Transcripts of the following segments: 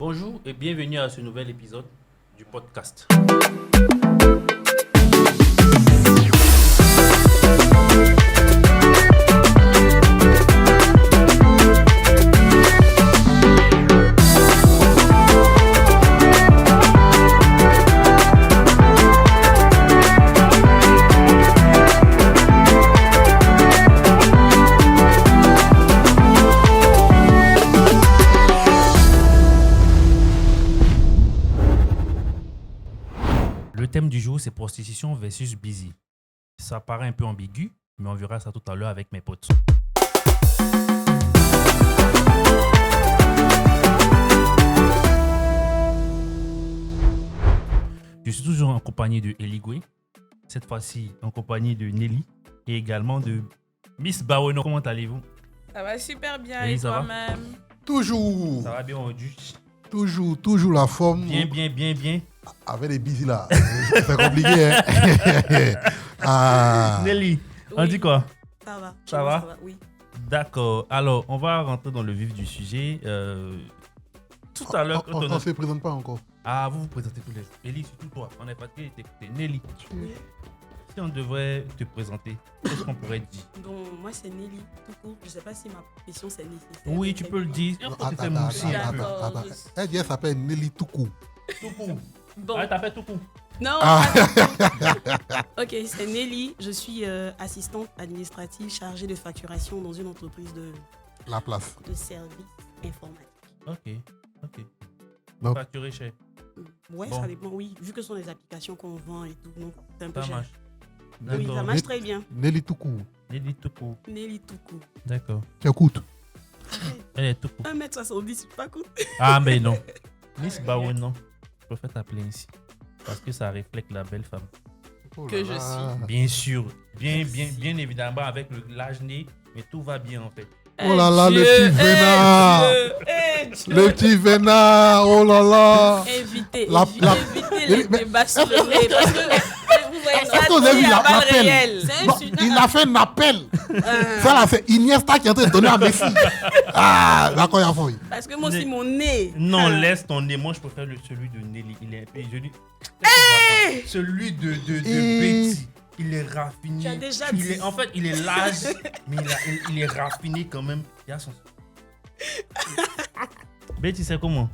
Bonjour et bienvenue à ce nouvel épisode du podcast. Le thème du jour, c'est prostitution versus busy. Ça paraît un peu ambigu, mais on verra ça tout à l'heure avec mes potes. Je suis toujours en compagnie de Eligwe, cette fois-ci en compagnie de Nelly et également de Miss Baono. Comment allez-vous? Ça va super bien Nelly, et ça va? toi-même? Toujours, Ça va bien aujourd'hui? toujours la forme. Bien. Avec les busy là. C'est compliqué, hein. Ah. Nelly, on Oui. dit quoi? Ça va. Ça va? Oui. D'accord. Alors, on va rentrer dans le vif du sujet. Tout à l'heure, On ne se présente pas encore. Ah, vous présentez tous les jours. Nelly, surtout toi. On est fatigué de t'écouter. Nelly, si on devrait te présenter, qu'est-ce qu'on pourrait dire? Bon, moi c'est Nelly, tout court. Je sais pas si ma question c'est nécessaire. Oui, tu peux le dire. Non, On peut te faire mousser un peu. D'accord. Elle dit, elle s'appelle Nelly Toukou. Tout court. Bon, Ah, t'appelles tout court. non. Ah. Ok, c'est Nelly. Je suis assistante administrative chargée de facturation dans une entreprise La place. de services informatiques. Ok. Donc- Facturé cher. Ouais, Bon. ça dépend, oui. Vu que ce sont des applications qu'on vend et tout, donc c'est un peu Ça cher. marche. Oui, D'accord. ça marche très bien. Nelly Toukou. Nelly tout court. Nelly tout court. D'accord. Tu écoutes. Elle est tout court. 1m70, c'est pas cool. Ah, mais non. Miss Bawen, non. Je préfère t'appeler ainsi. Parce que ça reflète la belle femme. Oh Que là je là. Bien sûr. Bien évidemment, avec l'âge né, mais tout va bien en fait. Oh là là, le petit vénard. Le petit vénard. Oh là là. Évitez Mais- les débats sur le nez. Parce que vous voyez, Est-ce que vous avez vu l'appel? C'est Non, insultant. il a fait un appel. Ça là, c'est Iniesta qui est en train de donner à Messi. Ah, d'accord, il y a fouille. Parce que moi aussi, mon nez. Non, laisse ton nez. Moi, je préfère celui de Nelly. Il est un peu joli. Celui de Betty. Il est raffiné. Tu as déjà Il dit. est- en fait, il est large, mais il est raffiné quand même. Il a son... Betty, c'est comment?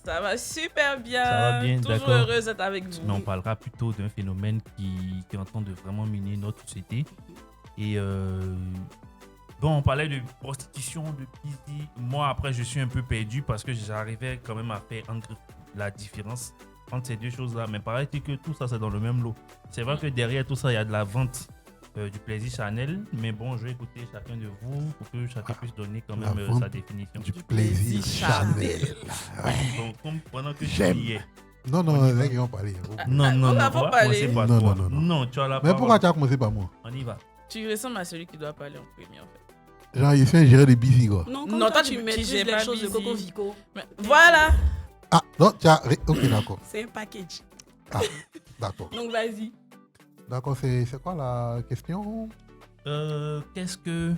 Ça va super bien. Ça va bien, Toujours d'accord. heureuse d'être avec vous. Mais on parlera plutôt d'un phénomène qui est en train de vraiment miner notre société. Et bon, on parlait de prostitution, de busy. Moi, après, je suis un peu perdu parce que j'arrivais quand même à faire la différence entre ces deux choses-là. Mais pareil que tout ça, c'est dans le même lot. C'est vrai que derrière tout ça, il y a de la vente du plaisir Chanel. Mais bon, je vais écouter chacun de vous pour que chacun puisse donner quand La même vente sa définition. Du plaisir plaisir Chanel. Ouais. Donc, comme pendant que je J'aime. riais. Non, les gars, on parler. Non, on on va va pas parler. commencer par Non, toi. non, non. Non, tu as la Mais parole. pourquoi tu as commencé par moi? On y va. Tu ressembles à celui qui doit parler en premier, en fait. Genre, il fait gérer des busy, quoi. Non, Non, toi, tu maîtrises gères les pas choses de busy. Coco Vico. Voilà. Ah, non, tu as. Ok, d'accord. C'est un package. Ah, d'accord. Donc, vas-y. D'accord, c'est quoi la question? Qu'est-ce que.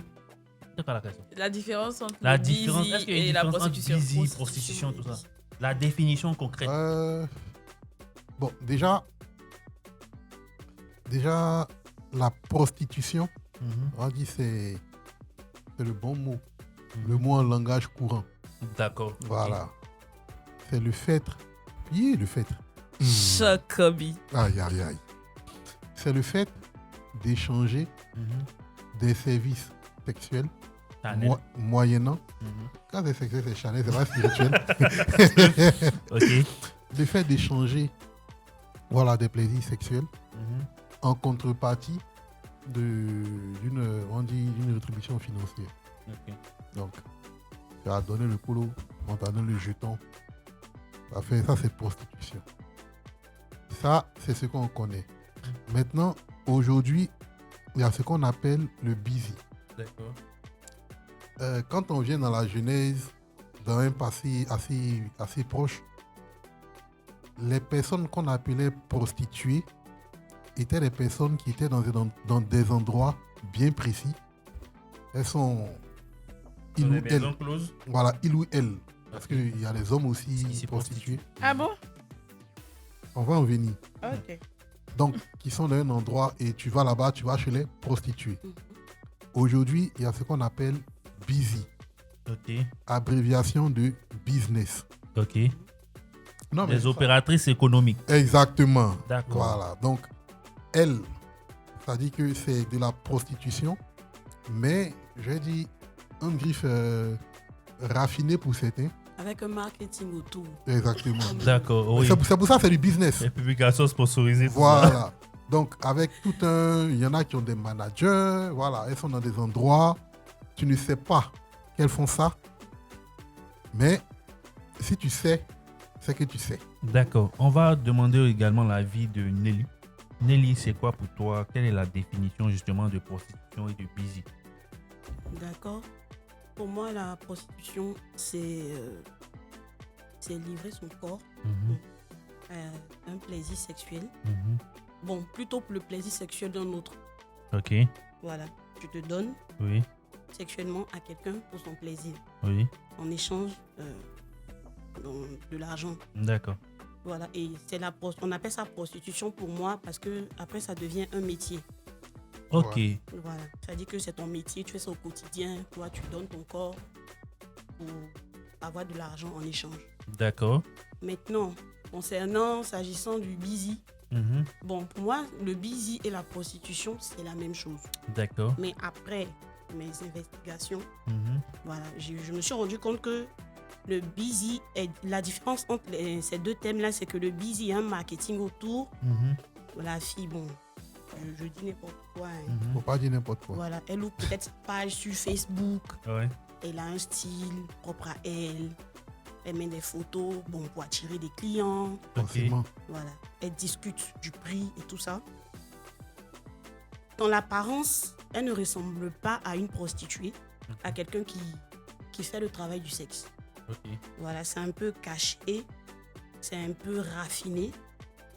C'est quoi la question? La différence entre La le différence, busy est-ce qu'il y a une et la différence entre prostitution. busy, prostitution, tout ça? La définition concrète. Bon, déjà, la prostitution, Mhm. on dit c'est le bon mot. Le mot en langage courant. D'accord. Voilà. C'est le fait. Le fait. Chocobi. Aïe, aïe, aïe. C'est le fait d'échanger Mhm. des services sexuels Chanel. moyennant. Mhm. Quand c'est sexuel, c'est Chanel, c'est pas spirituel. Ok. Le fait d'échanger des plaisirs sexuels Mhm. en contrepartie d'une rétribution financière. Ok. Donc, tu as donné le polo, on t'a donné le jeton. Ça, c'est prostitution. Ça, c'est ce qu'on connaît. Maintenant, aujourd'hui, il y a ce qu'on appelle le busy. D'accord. Quand on vient dans la genèse, dans un passé assez proche, les personnes qu'on appelait prostituées étaient des personnes qui étaient dans des endroits bien précis. Elles sont Dans il les ou elle. maisons closes. Voilà, il ou elle Parce qu'il y a les hommes Qui aussi se prostitués. Ah bon? On va en venir. Ok. Donc, qui sont dans un endroit et tu vas là-bas, tu vas chez les prostituées. Mhm. Aujourd'hui, il y a ce qu'on appelle busy, Ok. abréviation de business. Ok. Non, Les ça- opératrices économiques. Exactement. D'accord. Voilà. Donc, elle, ça dit que c'est de la prostitution, mais j'ai dit un griffe raffiné pour certains. Avec un marketing autour. Exactement. D'accord, oui. C'est pour ça que c'est du business. Les publications sponsorisées. tout ça. Voilà. Donc, avec tout un. Il y en a qui ont des managers. Voilà. Elles sont dans des endroits. Tu ne sais pas qu'elles font ça. Mais si tu sais, c'est que tu sais. D'accord. On va demander également l'avis de Nelly. Nelly, c'est quoi pour toi? Quelle est la définition justement de prostitution et de busy? D'accord. Pour moi, la prostitution, c'est livrer son corps Mhm, à un plaisir sexuel. mhm. Bon, plutôt pour le plaisir sexuel d'un autre. Ok. Voilà. Tu te donnes Oui. sexuellement à quelqu'un pour son plaisir. Oui. En échange de l'argent. D'accord. Voilà. Et on appelle ça prostitution pour moi parce que après ça devient un métier. Ok. Ouais. Voilà. Ça dit que c'est ton métier, tu fais ça au quotidien. Toi, tu donnes ton corps pour avoir de l'argent en échange. D'accord. Maintenant, s'agissant du busy, Mhm. bon, pour moi, le busy et la prostitution, c'est la même chose. D'accord. Mais après mes investigations, Mhm. voilà, je me suis rendu compte que le busy, la différence entre ces deux thèmes-là, c'est que le busy a un marketing autour. Mhm. La fille, bon, je dis n'importe quoi. Hein. Mhm. Faut pas dire n'importe quoi. Voilà, elle ouvre peut-être sa page sur Facebook. Ouais. Elle a un style propre à elle. Elle met des photos, bon, pour attirer des clients. Forcément. Voilà, elle discute du prix et tout ça. Dans l'apparence, elle ne ressemble pas à une prostituée, à quelqu'un qui fait le travail du sexe. Ok. Voilà, c'est un peu caché, c'est un peu raffiné,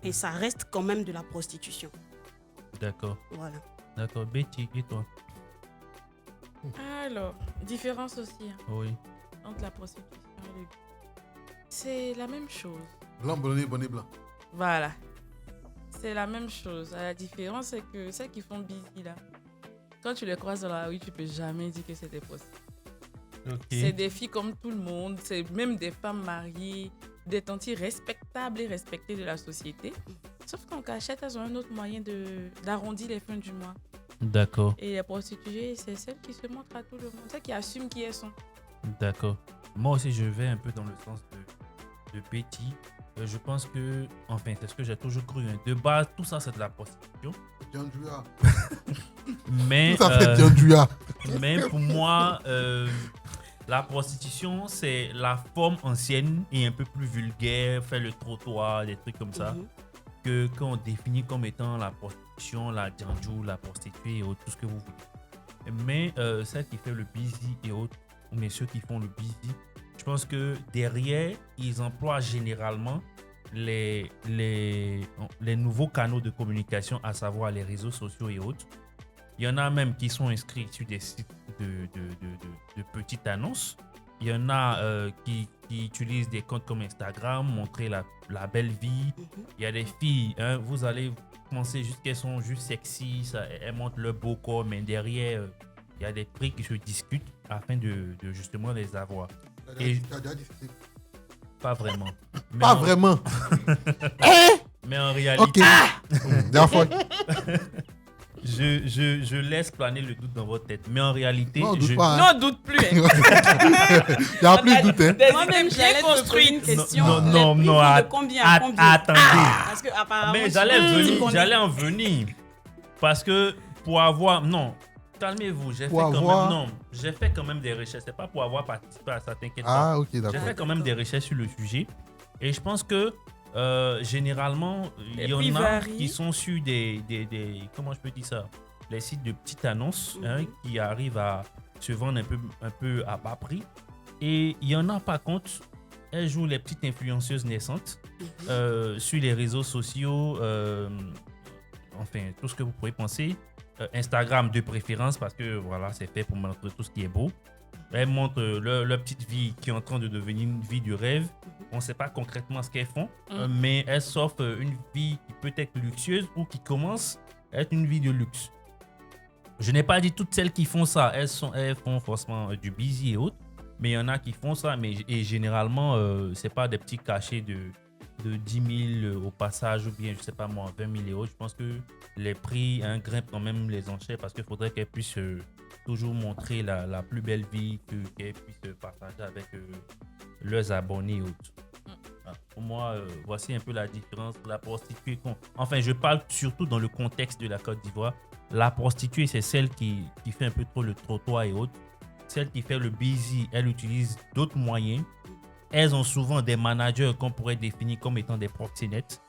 et ça reste quand même de la prostitution. D'accord. Voilà. D'accord. Betty, et toi? Alors, différence aussi hein, Oui. entre la prostitution et le... C'est la même chose. Blanc, bonnet, bonnet, blanc. Voilà. C'est la même chose. La différence, c'est que celles qui font busy là, quand tu les croises dans la rue, tu peux jamais dire que c'est des prostituées. Ok. C'est des filles comme tout le monde, c'est même des femmes mariées, des tantis respectables et respectées de la société. Sauf qu'en cachette, elles ont un autre moyen d'arrondir les fins du mois. D'accord. Et les prostituées, c'est celles qui se montrent à tout le monde, celles qui assument qui elles sont. D'accord. Moi aussi, je vais un peu dans le sens de Betty. Je pense que, enfin, c'est ce que j'ai toujours cru. Hein. De base, tout ça, c'est de la prostitution. Djanjouya. Mais, Tout ça fait Djanjouya. mais pour moi, la prostitution, c'est la forme ancienne et un peu plus vulgaire, faire le trottoir, des trucs comme ça, Mhm. qu'on définit comme étant la prostitution, la djanjou, la prostituée et autres, tout ce que vous voulez. Mais celle qui fait le busy et autres, ou bien ceux qui font le busy, je pense que derrière, ils emploient généralement les nouveaux canaux de communication, à savoir les réseaux sociaux et autres. Il y en a même qui sont inscrits sur des sites de petites annonces. Il y en a qui utilisent des comptes comme Instagram, montrer la belle vie. Mhm. Il y a des filles, hein, vous allez penser juste qu'elles sont juste sexy, elles montrent leur beau corps, mais derrière, il y a des prix qui se discutent afin de justement les avoir. Et- T'as déjà discuté. Pas vraiment. Mais Pas en- vraiment. Mais en réalité, Ok. Dernière fois. je laisse planer le doute dans votre tête. Mais en réalité, Non, on doute je... pas. Hein. Non, doute plus. Hein. Il n'y a plus de doute. Hein. Des Moi-même, idées j'allais bien te poser une construites. question. Non, Les non, prix non, vont de att- combien à combien? attendez. Parce que apparemment, Mais tu- j'allais en venir. Parce que pour avoir... Non, calmez-vous. J'ai fait quand même des recherches. C'est pas pour avoir participé à ça, t'inquiète pas. Ah, ok, J'ai d'accord. fait quand même des recherches sur le sujet. Et je pense que généralement, il y Les en prix a varient. qui sont sur des comment je peux dire ça? Les sites de petites annonces hein, qui arrivent à se vendre un peu à bas prix. Et il y en a par contre, elles jouent les petites influenceuses naissantes sur les réseaux sociaux, enfin tout ce que vous pouvez penser. Instagram de préférence parce que voilà, c'est fait pour montrer tout ce qui est beau. Elles montrent leur petite vie qui est en train de devenir une vie de rêve. On ne sait pas concrètement ce qu'elles font, mais elles s'offrent une vie qui peut être luxueuse ou qui commence à être une vie de luxe. Je n'ai pas dit toutes celles qui font ça, elles font forcément du busy et autres, mais il y en a qui font ça, et généralement, ce n'est pas des petits cachets de 10 000 au passage ou bien, je ne sais pas moi, 20 000 et autres. Je pense que les prix grimpent quand même les enchères parce qu'il faudrait qu'elles puissent toujours montrer la plus belle vie, qu'elles puissent partager avec leurs abonnés et autres. Pour moi, voici un peu la différence. La prostituée, enfin, je parle surtout dans le contexte de la Côte d'Ivoire. La prostituée, c'est celle qui fait un peu trop le trottoir et autres. Celle qui fait le busy, elle utilise d'autres moyens. Elles ont souvent des managers qu'on pourrait définir comme étant des proxénètes.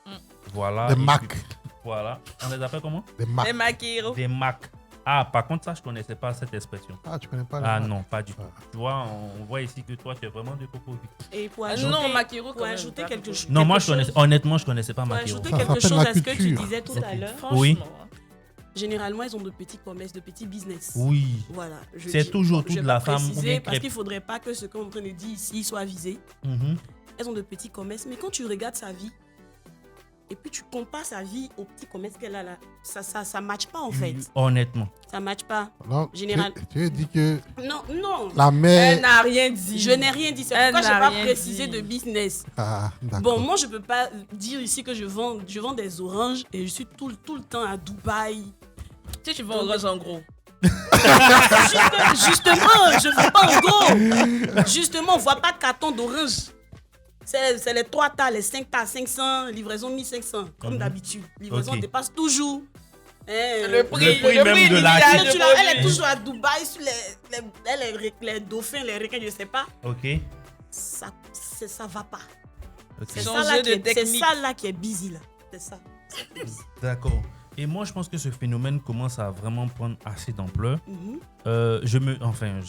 Voilà. Des Mac. Voilà. On les appelle comment? Des Mac. Les maquilleros. Des Mac. Ah, par contre, ça, je ne connaissais pas cette expression. Ah, tu connais pas les Ah Mac. non, pas du tout. Tu vois, on voit ici que toi, tu es vraiment de Coco Vite. Et pour Ah ajouter, non, maquillero pour quand même, ajouter pas quelque beaucoup. chose. Non, moi, quelque honnêtement, je ne connaissais pas Pour Maquillero. ajouter Ça quelque s'appelle chose la à ce que tu culture. disais tout à l'heure, Oui. Franchement, hein. généralement, elles ont de petits commerces, de petits business. Oui. Voilà. C'est toujours toute la femme ou préciser bien parce crêpe. qu'il ne faudrait pas que ce qu'on est en train de dire ici soit visé. Mhm. Elles ont de petits commerces, mais quand tu regardes sa vie et puis tu compares sa vie au petit commerce qu'elle a là, ça matche pas en fait. Honnêtement. Ça match pas. Non, Général. tu as dit que Non. la Elle mère... n'a rien dit. Je n'ai rien dit. C'est Elle pourquoi je n'ai n'a pas rien précisé dit. de business. Ah, d'accord. Bon, moi, je peux pas dire ici que je vends des oranges et je suis tout le temps à Dubaï. Tu sais, tu vends orange en gros. Justement, je ne vends pas en gros. Justement, on ne voit pas de carton d'orange. C'est les 3 tas, les 5 tas, 500, livraison 1500, comme d'habitude. Livraison Ok. dépasse toujours. Le prix même de la initial chic. du Elle est produit. toujours à Dubaï sur les dauphins, les requins, je ne sais pas. Ok. Ça va pas. Ok. C'est Changer ça, là de c'est technique. ça là qui est busy là. C'est ça. D'accord. Et moi, je pense que ce phénomène commence à vraiment prendre assez d'ampleur. Mhm. Je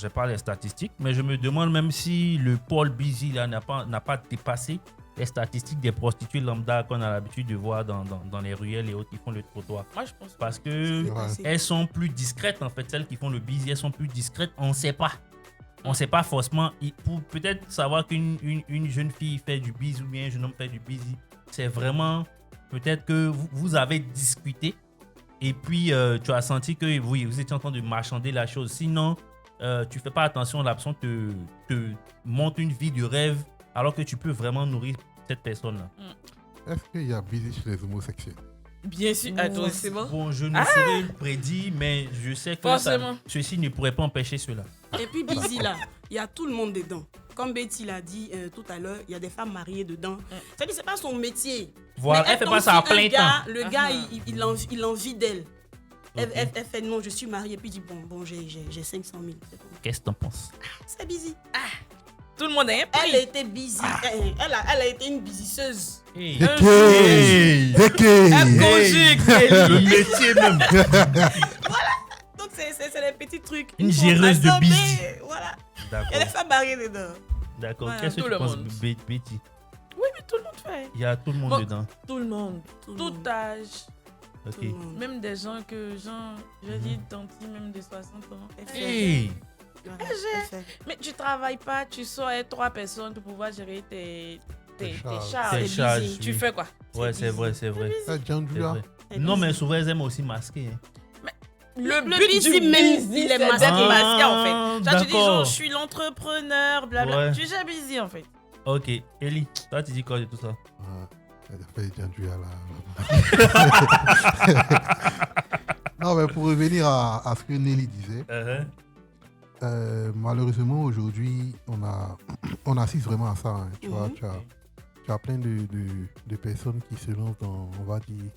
n'ai pas les statistiques, mais je me demande même si le pôle busy là n'a pas dépassé les statistiques des prostituées lambda qu'on a l'habitude de voir dans les ruelles et autres qui font le trottoir. Moi, je pense Parce que Ouais. elles sont plus discrètes, en fait, celles qui font le busy, elles sont plus discrètes. On ne sait pas. On ne sait pas forcément. Pour peut-être savoir qu'une jeune fille fait du busy ou bien un jeune homme fait du busy, c'est vraiment peut-être que vous avez discuté et puis tu as senti que oui, vous étiez en train de marchander la chose. Sinon, tu ne fais pas attention, l'absence te montre une vie de rêve alors que tu peux vraiment nourrir cette personne-là. Est-ce qu'il y a busy chez les homosexuels? bien sûr. Attends, c'est bon. Bon, je ne saurais le prédire, mais je sais que Forcément. ceci ne pourrait pas empêcher cela. Et puis busy là, il y a tout le monde dedans. Comme Betty l'a dit tout à l'heure, il y a des femmes mariées dedans. C'est-à-dire c'est pas son métier. Voilà, Mais elle fait tombe pas ça à sur un plein gars, temps. Le gars, Uh-huh. il envie d'elle. Elle, Ok. elle fait non, je suis mariée. Puis il dit bon, j'ai 500 000. C'est bon. Qu'est-ce que t'en penses? C'est busy. Tout le monde est Elle a été busy. Elle a été une busiseuse. Hey. Deke! Deke! Elle conjugue. Le métier même. Donc c'est des petits trucs. Une Il faut géreuse de assembler, busy. Voilà. Il y a des D'accord. femmes mariées dedans. D'accord. Voilà, Qu'est-ce que tout tu le penses, monde. Betty? Oui, mais tout le monde fait. Il y a tout le monde Bon. dedans. Tout le monde. Tout le Tout monde. âge. Ok. Tout le monde. Même des gens que, genre, je dis tanti, même de 60 ans. Elle fait. Hey. Voilà, j'ai- elle fait. Mais tu travailles pas, tu sors avec 3 personnes pour pouvoir gérer tes charges. charges. Tes busy. charges, Tu oui. fais quoi? Ouais, c'est vrai, c'est vrai. Ah, John C'est Julia. vrai. C'est Non, busy. mais souvent, elles aiment aussi masquer. hein. Le Le but busy, du même, busy, il est c'est masqué. d'être masqué, en Ah, fait. Genre, tu dis, d'accord. genre, je suis l'entrepreneur, blabla. Ouais. Tu gères busy, en fait. Ok. Ellie, toi, tu dis quoi de tout ça? Ah, elle a fait John Julia là. Non, mais pour revenir à ce que Nelly disait, malheureusement aujourd'hui, on assiste vraiment à ça. Hein, tu vois, Mhm. tu as plein de personnes qui se lancent dans, on va dire,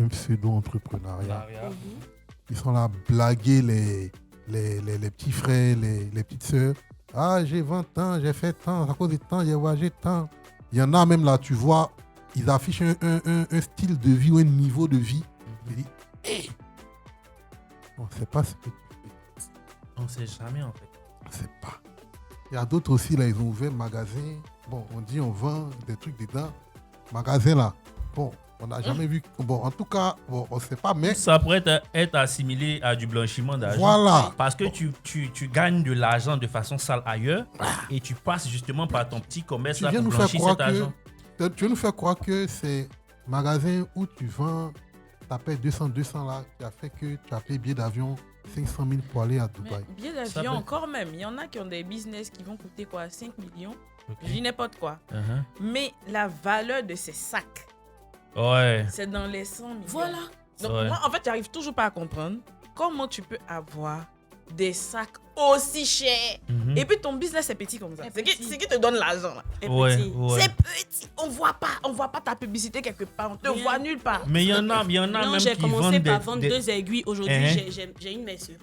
un pseudo-entrepreneuriat. Mhm. Ils sont là à blaguer les petits frères, les petites sœurs. Ah, j'ai 20 ans, j'ai fait tant, à cause de tant, j'ai voyagé tant. Il y en a même là, tu vois, ils affichent un style de vie ou un niveau de vie. Je dis, hé, on ne sait pas ce que tu fais. On sait jamais, en fait. On ne sait pas. Il y a d'autres aussi, là, ils ont ouvert un magasin. Bon, on dit on vend des trucs dedans. Magasin là. Bon, On n'a jamais vu. Bon, en tout cas, bon, on ne sait pas, mais Ça pourrait être assimilé à du blanchiment d'argent. voilà. Parce que tu gagnes de l'argent de façon sale ailleurs et tu passes justement par ton petit commerce Tu là viens pour nous faire blanchir croire cet argent. que tu viens nous faire croire que c'est magasin où tu vends, tu payes 200 là, qui a fait que tu as payé billet d'avion 500 000 pour aller à Mais Dubaï. billet Ça d'avion peut- encore même. Il y en a qui ont des business qui vont coûter quoi 5 millions. Ok. Je dis n'importe quoi. Uh-huh. Mais la valeur de ces sacs, Ouais. c'est dans les 100 millions. Voilà. Donc Ouais. moi, en fait, j'arrive toujours pas à comprendre comment tu peux avoir des sacs aussi chers. Mhm. Et puis ton business est petit comme ça. C'est C'est qui, petit. c'est qui te donne l'argent là. Et Ouais, petit. ouais. C'est petit. On voit pas ta publicité quelque part. On te Rien. voit nulle part. Mais il y en a Non, même j'ai qui commencé vendent par vendre des... 2 aiguilles. Aujourd'hui, Hein? j'ai une mesure.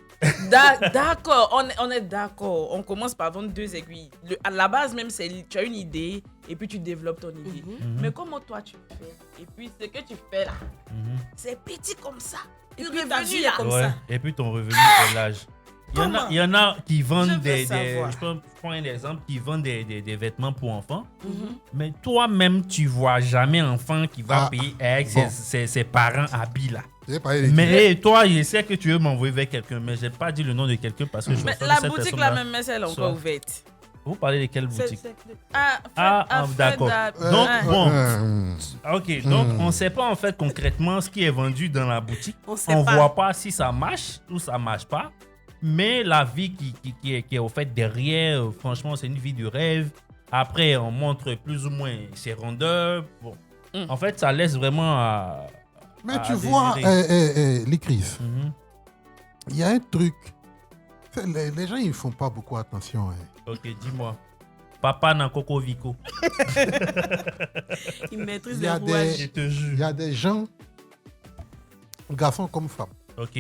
D'accord, on est d'accord. On commence par vendre 2 aiguilles. À la base même, tu as une idée et puis tu développes ton idée. Mhm. Mhm. Mais comment toi tu fais? Et puis ce que tu fais là, Mhm. c'est petit comme ça. Et Le puis ta revenu vie là. est comme Ouais. ça. Et puis ton revenu est l'âge. Comment? Il y en a qui Je vendent veux des savoir. je prends un exemple, qui vendent des vêtements pour enfants. Mhm. Mais toi-même, tu vois jamais enfant qui va Ah, payer avec bon. ses parents habits là. J'ai parlé des Mais hey, toi, je sais que tu veux m'envoyer vers quelqu'un, mais j'ai pas dit le nom de quelqu'un parce que je Mais veux la que cette boutique personne-là là même, elle est soit- encore ouverte. Vous parlez de quelle C'est- boutique? Fred d'accord. a- Donc, Ouais. bon. Ok, donc on ne sait pas en fait concrètement ce qui est vendu dans la boutique. On sait On pas. voit pas si ça marche ou ça marche pas. Mais la vie qui est au fait derrière, franchement, c'est une vie de rêve. Après, on montre plus ou moins ses rondeurs. Bon. Mm. En fait, ça laisse vraiment à. Mais à tu vois, désirer. Licris, Mhm. il y a un truc. Les gens, ils font pas beaucoup attention. Hein. Ok, dis-moi. Papa n'a coco vico. Il maîtrise Il y les a rouages. Je te Il jure. y a des gens, garçons comme femmes. Ok.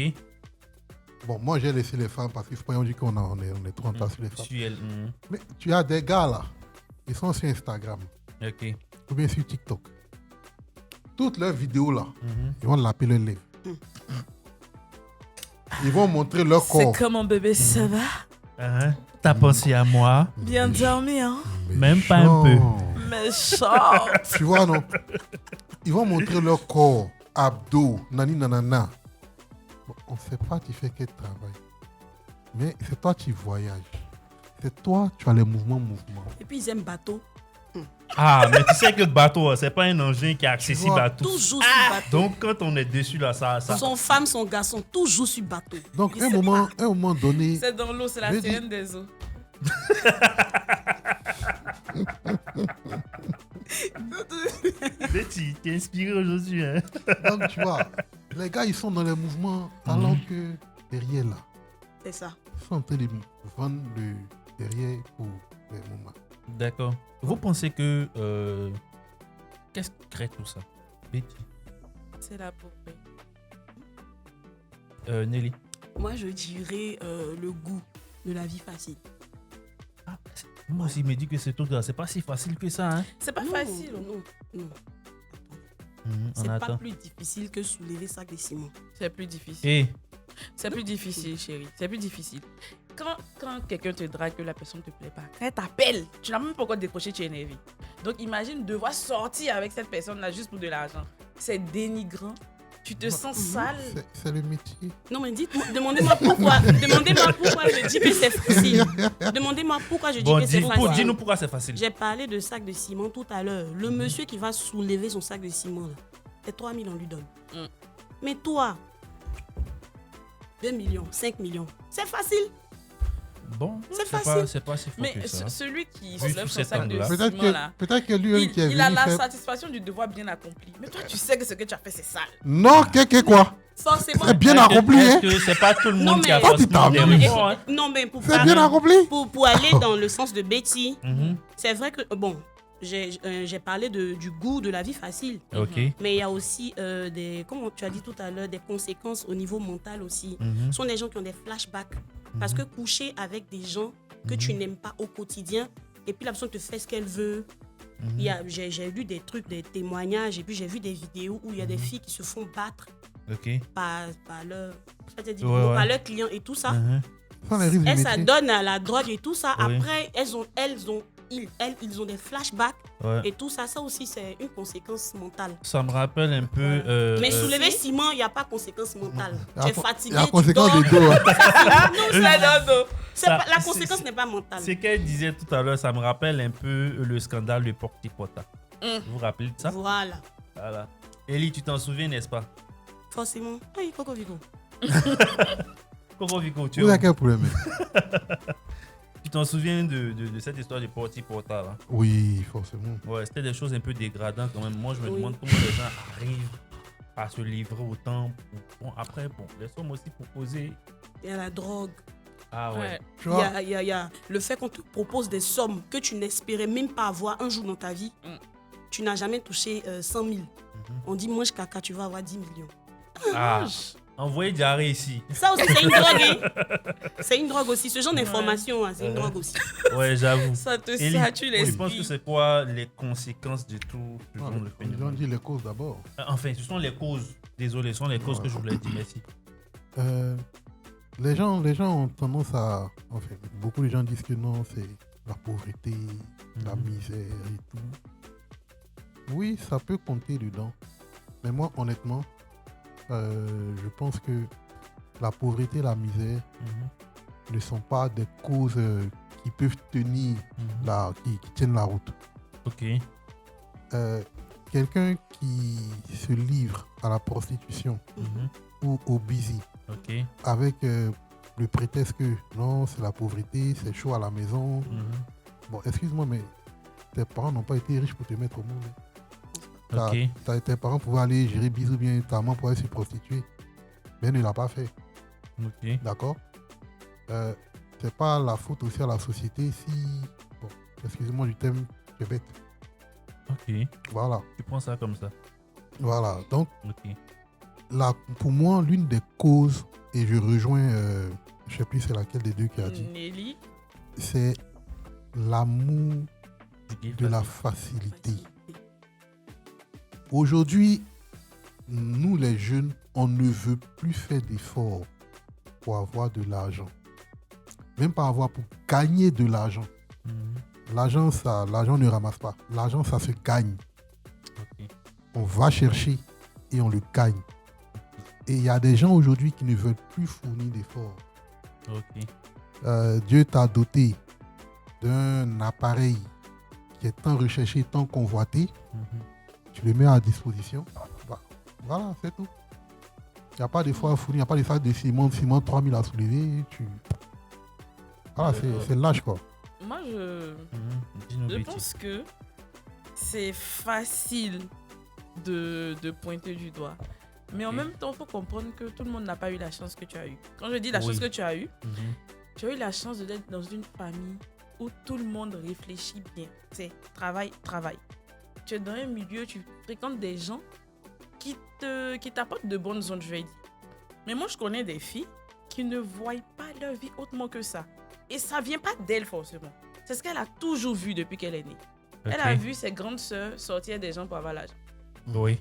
Bon, moi, j'ai laissé les femmes parce qu'il faut pas dire qu'on on est trop en tas sur les femmes. Sur elle. Mhm. Mais tu as des gars là, ils sont sur Instagram Ok. ou bien sur TikTok. Toutes leurs vidéos là, Mhm. ils vont l'appeler le livre. Ils vont montrer leur C'est corps. comment bébé, ça va? Hein? T'as pensé à moi? Bien dormi, hein? Même pas un peu. Méchant. Tu vois, non? Ils vont montrer leur corps, abdos, nani nanana. Bon, on ne sait pas tu fais quel travail. Mais c'est toi qui voyages. C'est toi, tu as les mouvements. Et puis, ils aiment bateau. Ah, mais tu sais que bateau, c'est pas un engin qui est accessible vois, à tout. Toujours sur bateau. Donc, quand on est dessus là, ça. Son femme, son garçon, toujours sur bateau. Donc, Il un sait moment donné, C'est dans l'eau, c'est la Je dis- sirène des eaux. Tu t'es inspiré aujourd'hui, hein? donc, tu vois, les gars, ils sont dans les mouvements, alors que derrière là, C'est ça. ils sont en train de vendre le derrière pour les moments. D'accord. Vous pensez que. Qu'est-ce qui crée tout ça? Betty. C'est la poupée. Nelly. Moi, je dirais le goût de la vie facile. Ah, moi aussi, il me dit que c'est tout gars. C'est pas si facile que ça, hein? C'est pas Non, facile. Non, non. On C'est pas attend. plus difficile que soulever sac de ciment. C'est plus difficile. Et. C'est plus difficile, chérie. C'est plus difficile. Quand quelqu'un te drague, que la personne ne te plaît pas, quand elle t'appelle, tu n'as même pas encore décroché, tu es énervé. Donc imagine devoir sortir avec cette personne-là juste pour de l'argent. C'est dénigrant. Tu te sens sale. C'est le métier. Non, mais dites-moi, demandez-moi pourquoi. Demandez-moi pourquoi je dis que c'est facile. Demandez-moi pourquoi je dis Bon, que c'est facile. dis-nous pourquoi c'est facile. J'ai parlé de sac de ciment tout à l'heure. Le monsieur qui va soulever son sac de ciment, là, c'est 3 000, on lui donne. Mm. Mais toi, 2 millions, 5 millions, c'est facile. Bon, C'est facile. C'est pas si fort Mais que ça. celui qui Vu soulève sous son cet sac de angle-là. ciment là, Peut-être que lui qui est il a venu la faire... satisfaction du devoir bien accompli. Mais toi, tu sais que ce que tu as fait, c'est sale. Non, que quoi? Forcément. C'est bien Est-ce que- accompli, Est-ce hein? que c'est pas tout le Non, monde qui a mais- Toi, tu forcément des t'as- Non, mais, raisons, hein? non, mais pour, C'est parler- bien accompli? pour aller dans le sens de Betty, Mhm. c'est vrai que, bon, j'ai parlé du goût de la vie facile. Ok. Mais il y a aussi des, comme tu as dit tout à l'heure, des conséquences au niveau mental aussi. Mhm. Ce sont des gens qui ont des flashbacks. Parce que coucher avec des gens que tu n'aimes pas au quotidien, et puis la personne te fait ce qu'elle veut. Il y a- J'ai lu des trucs, des témoignages, et puis j'ai vu des vidéos où il y a des filles qui se font battre Ok. par leur, c'est-à-dire Ouais. par leurs clients et tout ça. Mhm. Sans les risques du Et ça métier. donne à la drogue et tout ça. Oui. Après, elles ont ils ont des flashbacks Ouais. et tout ça. Ça aussi, c'est une conséquence mentale. Ça me rappelle un peu. Mais soulever ciment, il n'y a pas conséquence mentale. Il y a Tu es con- fatigué. il y a tu conséquence dors. de dos. Hein. Ça- La c'est- conséquence c'est- n'est pas mentale. C'est qu'elle disait tout à l'heure, ça me rappelle un peu le scandale de Porti-Pota. Vous vous rappelez de ça? Voilà. Voilà. Ellie, tu t'en souviens, n'est-ce pas? Forcément. Oui, Coco Vigo. Coco Vico, tu Vous avez quel problème? t'en souviens de cette histoire de Porti-Pota là? Oui, forcément. Ouais, c'était des choses un peu dégradantes quand même. Moi, je me Oui. demande comment les gens arrivent à se livrer autant. Bon, après, les sommes aussi proposées. Il y a la drogue. Ah ouais. Tu Il vois, y a le fait qu'on te propose des sommes que tu n'espérais même pas avoir un jour dans ta vie. Tu n'as jamais touché 100 000. On dit mange caca, tu vas avoir 10 millions. Ah, envoyez diarrhée ici. Ça aussi, c'est une drogue. Hein? C'est une drogue aussi. Ce genre d'information, hein, c'est une drogue aussi. Ouais, j'avoue. Ça te Ellie, satue tu l'esprit. penses que c'est quoi les conséquences de tout ce genre de on phénomène? dit les causes d'abord. Enfin, ce sont les causes. Désolé, ce sont les causes que je voulais dire. Merci. Les gens ont tendance à... Enfin, beaucoup de gens disent que non, c'est la pauvreté, la misère et tout. Oui, ça peut compter dedans. Mais moi, honnêtement, je pense que la pauvreté et la misère ne sont pas des causes qui peuvent tenir, qui tiennent la route. Ok. Quelqu'un qui se livre à la prostitution ou au busy, Ok. avec le prétexte que non, c'est la pauvreté, c'est chaud à la maison. Bon, excuse-moi, mais tes parents n'ont pas été riches pour te mettre au monde. Ok. Tes parents pouvaient aller gérer bisous bien, ta maman pouvait se prostituer. Mais elle ne l'a pas fait, Ok. d'accord. C'est pas la faute aussi à la société si... Bon, excusez-moi du thème, c'est bête. Ok. Voilà, Tu prends ça comme ça. voilà. Donc, Ok. pour moi, l'une des causes, et je rejoins, je sais plus c'est laquelle des deux qui a dit, Nelly. c'est l'amour Ok, de la facilité. Aujourd'hui, nous les jeunes, on ne veut plus faire d'efforts pour avoir de l'argent. Même pas avoir pour gagner de l'argent. L'argent ne ramasse pas. L'argent, ça se gagne. Ok. On va chercher et on le gagne. Et il y a des gens aujourd'hui qui ne veulent plus fournir d'efforts. Ok. Dieu t'a doté d'un appareil qui est tant recherché, tant convoité. Tu le mets à disposition. Voilà, c'est tout. Il n'y a pas d'effort à fournir, il n'y a pas de sac de ciment 3000 à soulever. Voilà, c'est lâche quoi. Moi, Dis-nous, je Betty. pense que c'est facile de pointer du doigt. Mais en Ok. même temps, il faut comprendre que tout le monde n'a pas eu la chance que tu as eue. Quand je dis la Oui. chance que tu as eue, Mhm. tu as eu la chance d'être dans une famille où tout le monde réfléchit bien. C'est travail, travail. Tu es dans un milieu, tu fréquentes des gens qui t'apportent de bonnes ondes, je vais dire. Mais moi, je connais des filles qui ne voient pas leur vie autrement que ça. Et ça vient pas d'elle forcément. C'est ce qu'elle a toujours vu depuis qu'elle est née. Ok. Elle a vu ses grandes sœurs sortir des gens pour avoir l'argent. Oui.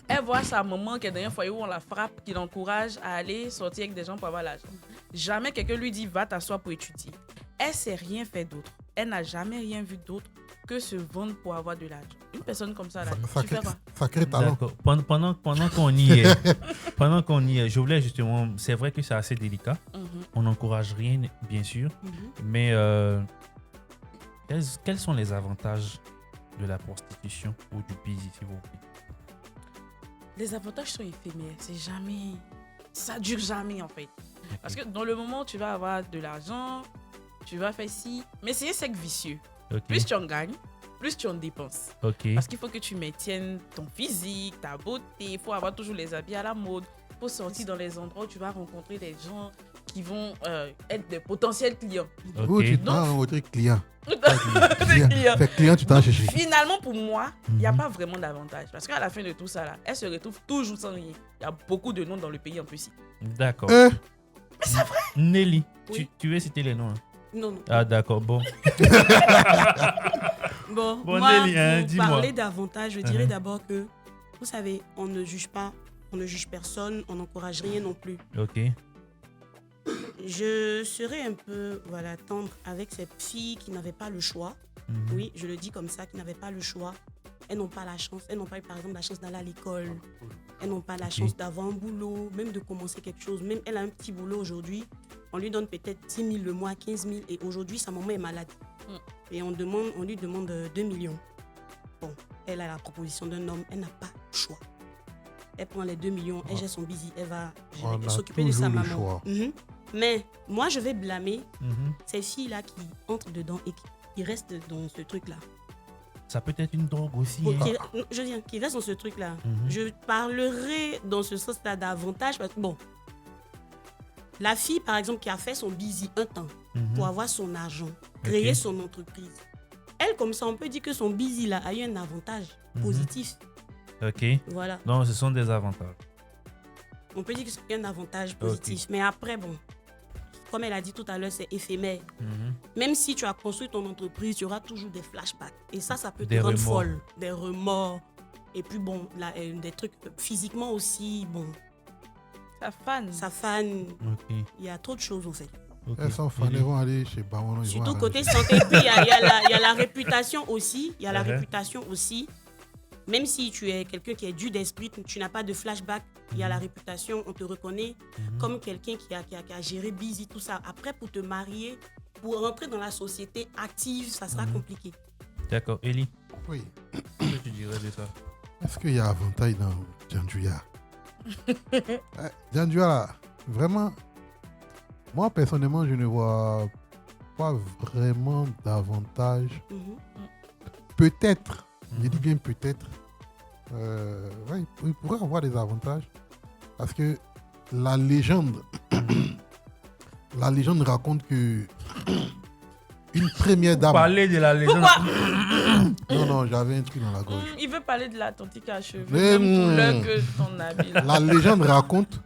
Elle voit sa maman qui est dans un foyer où on la frappe, qui l'encourage à aller sortir avec des gens pour avoir l'argent. Jamais quelqu'un lui dit va t'asseoir pour étudier. Elle sait rien faire d'autre. Elle n'a jamais rien vu d'autre que se vendre pour avoir de l'argent. Une personne comme ça, là, tu fais quoi? Sacré talent. D'accord. Pendant qu'on y est, je voulais justement, c'est vrai que c'est assez délicat. On n'encourage rien, bien sûr. Mais quels sont les avantages de la prostitution ou du busy, si vous voulez? Les avantages sont éphémères. C'est jamais... Ça dure jamais, en fait. Parce que dans le moment où tu vas avoir de l'argent, tu vas faire ci. Mais c'est un cercle vicieux. Ok. Plus tu en gagnes, plus tu en dépenses. Ok. Parce qu'il faut que tu maintiennes ton physique, ta beauté. Il faut avoir toujours les habits à la mode. Il faut sortir dans les endroits où tu vas rencontrer des gens qui vont être des potentiels clients. Vous, tu Ok. t'as rencontré client. Des clients. C'est client, tu t'en cherché. Finalement, pour moi, il n'y a pas vraiment d'avantage. Parce qu'à la fin de tout ça, là, elle se retrouve toujours sans rien. Il y a beaucoup de noms dans le pays en plus. D'accord. Euh, Nelly, Oui. tu veux citer les noms, hein? Non, non. Ah, d'accord. Bon. Bon, Bon, moi, Nelly, hein, pour dis-moi. parler davantage, je dirais Mhm. d'abord que, vous savez, on ne juge pas, on ne juge personne, on n'encourage rien non plus. Ok. Je serais un peu tendre avec ces filles qui n'avaient pas le choix oui, je le dis comme ça, qui n'avaient pas le choix. Elles n'ont pas la chance. Elles n'ont pas eu, par exemple, la chance d'aller à l'école. Elles n'ont pas la chance d'avoir un boulot, même de commencer quelque chose. Même elle a un petit boulot aujourd'hui. On lui donne peut-être 10 000 le mois, 15 000. Et aujourd'hui, sa maman est malade. Et on lui demande 2 millions. Bon, elle a la proposition d'un homme. Elle n'a pas le choix. Elle prend les 2 millions, elle gère son busy. Elle va s'occuper de sa maman. Mais moi, je vais blâmer ces filles-là qui entrent dedans et qui restent dans ce truc-là. Ça peut être une drogue aussi. Je viens, qui restent dans ce truc-là. Je parlerai dans ce sens-là d'avantage parce que, bon, la fille, par exemple, qui a fait son busy un temps pour avoir son argent, créer son entreprise, elle, comme ça, on peut dire que son busy-là a eu un avantage positif. Ok. Voilà. Donc, ce sont des avantages. On peut dire que c'est un avantage positif. Mais après, bon, comme elle a dit tout à l'heure, c'est éphémère. Même si tu as construit ton entreprise, tu auras toujours des flashbacks. Et ça peut te rendre folle. Des remords. Et puis bon, là, des trucs physiquement aussi, bon. Ça fane. Il y a trop de choses, au fait. Elles sont fans, elles vont aller chez Baron. Surtout côté santé. Et puis, il y a la réputation aussi. Il y a la réputation aussi. Même si tu es quelqu'un qui est dur d'esprit, tu n'as pas de flashback, il y a la réputation, on te reconnaît comme quelqu'un qui a géré busy, tout ça. Après, pour te marier, pour rentrer dans la société active, ça sera compliqué. D'accord. Eli? Oui. Qu'est-ce que tu dirais de ça? Est-ce qu'il y a avantage dans Djanjouya? Djanjouya, là, vraiment, moi, personnellement, je ne vois pas vraiment d'avantage. Peut-être. Je dis bien peut-être. Il pourrait avoir des avantages. Parce que la légende raconte que une première dame. Parler de la légende. Pourquoi? Non, j'avais un truc dans la gorge. Il veut parler de la tontique à cheveux. Même couleur que ton habit. La légende raconte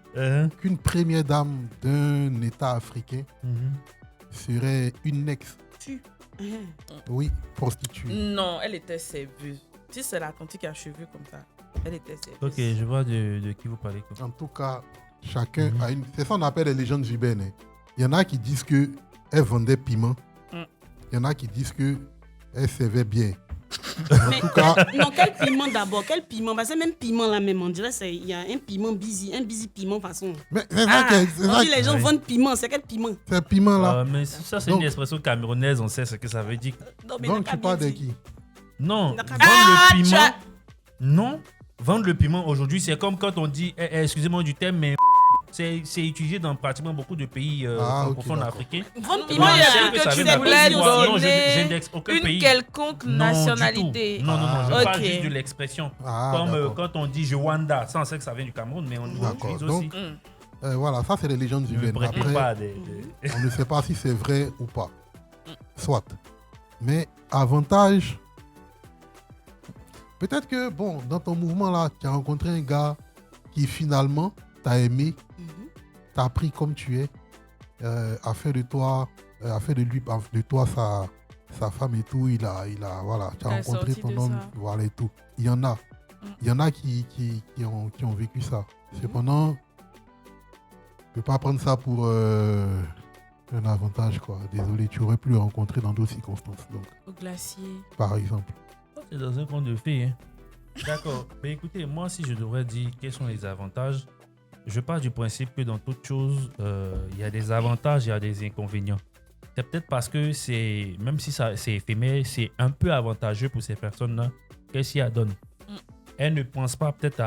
qu'une première dame d'un État africain serait une ex. Oui, prostituée. Non, elle était serveuse. Si c'est la tontique à cheveux comme ça, elle était serveuse. Ok, je vois de qui vous parlez. En tout cas, chacun a une... C'est ça qu'on appelle les légendes urbaines. Hein. Il y en a qui disent qu'elle vendait piment. Il y en a qui disent qu'elle servait bien. Mais, en tout cas... Non, quel piment d'abord? Quel piment? Parce que même piment là même, on dirait qu'il y a un piment busy, un busy piment façon. Mais c'est ça que les gens vendent piment, c'est quel piment? C'est un piment là. Mais ça, c'est une expression camerounaise, on sait ce que ça veut dire. Donc tu parles de qui? Non, vendre le piment. Non, vendre le piment aujourd'hui, c'est comme quand on dit, excusez-moi du terme, mais c'est utilisé dans pratiquement beaucoup de pays francophones africains. Vendre piment, il y a que tu voulais donner une quelconque nationalité. Non, je parle juste de l'expression. Comme quand on dit Rwanda, ça on sait que ça vient du Cameroun, mais on l'utilise aussi. Voilà, ça c'est les légendes urbaines. Après, on ne sait pas si c'est vrai ou pas. Soit. Mais avantage... Peut-être que, bon, dans ton mouvement là, tu as rencontré un gars qui finalement t'a aimé, t'a pris comme tu es, a fait de toi sa femme et tout, il a voilà, tu as rencontré ton homme, voilà et tout. Il y en a qui ont vécu ça. Cependant, tu ne peux pas prendre ça pour un avantage, quoi. Désolé, tu aurais pu le rencontrer dans d'autres circonstances. Donc, au glacier. Par exemple. C'est dans un conte de fées. Hein. D'accord. Mais écoutez, moi, si je devrais dire quels sont les avantages, je pars du principe que dans toute chose, il y a des avantages, il y a des inconvénients. C'est peut-être parce que même si c'est éphémère, c'est un peu avantageux pour ces personnes-là qu'elles s'y adonnent. Elles ne pensent pas peut-être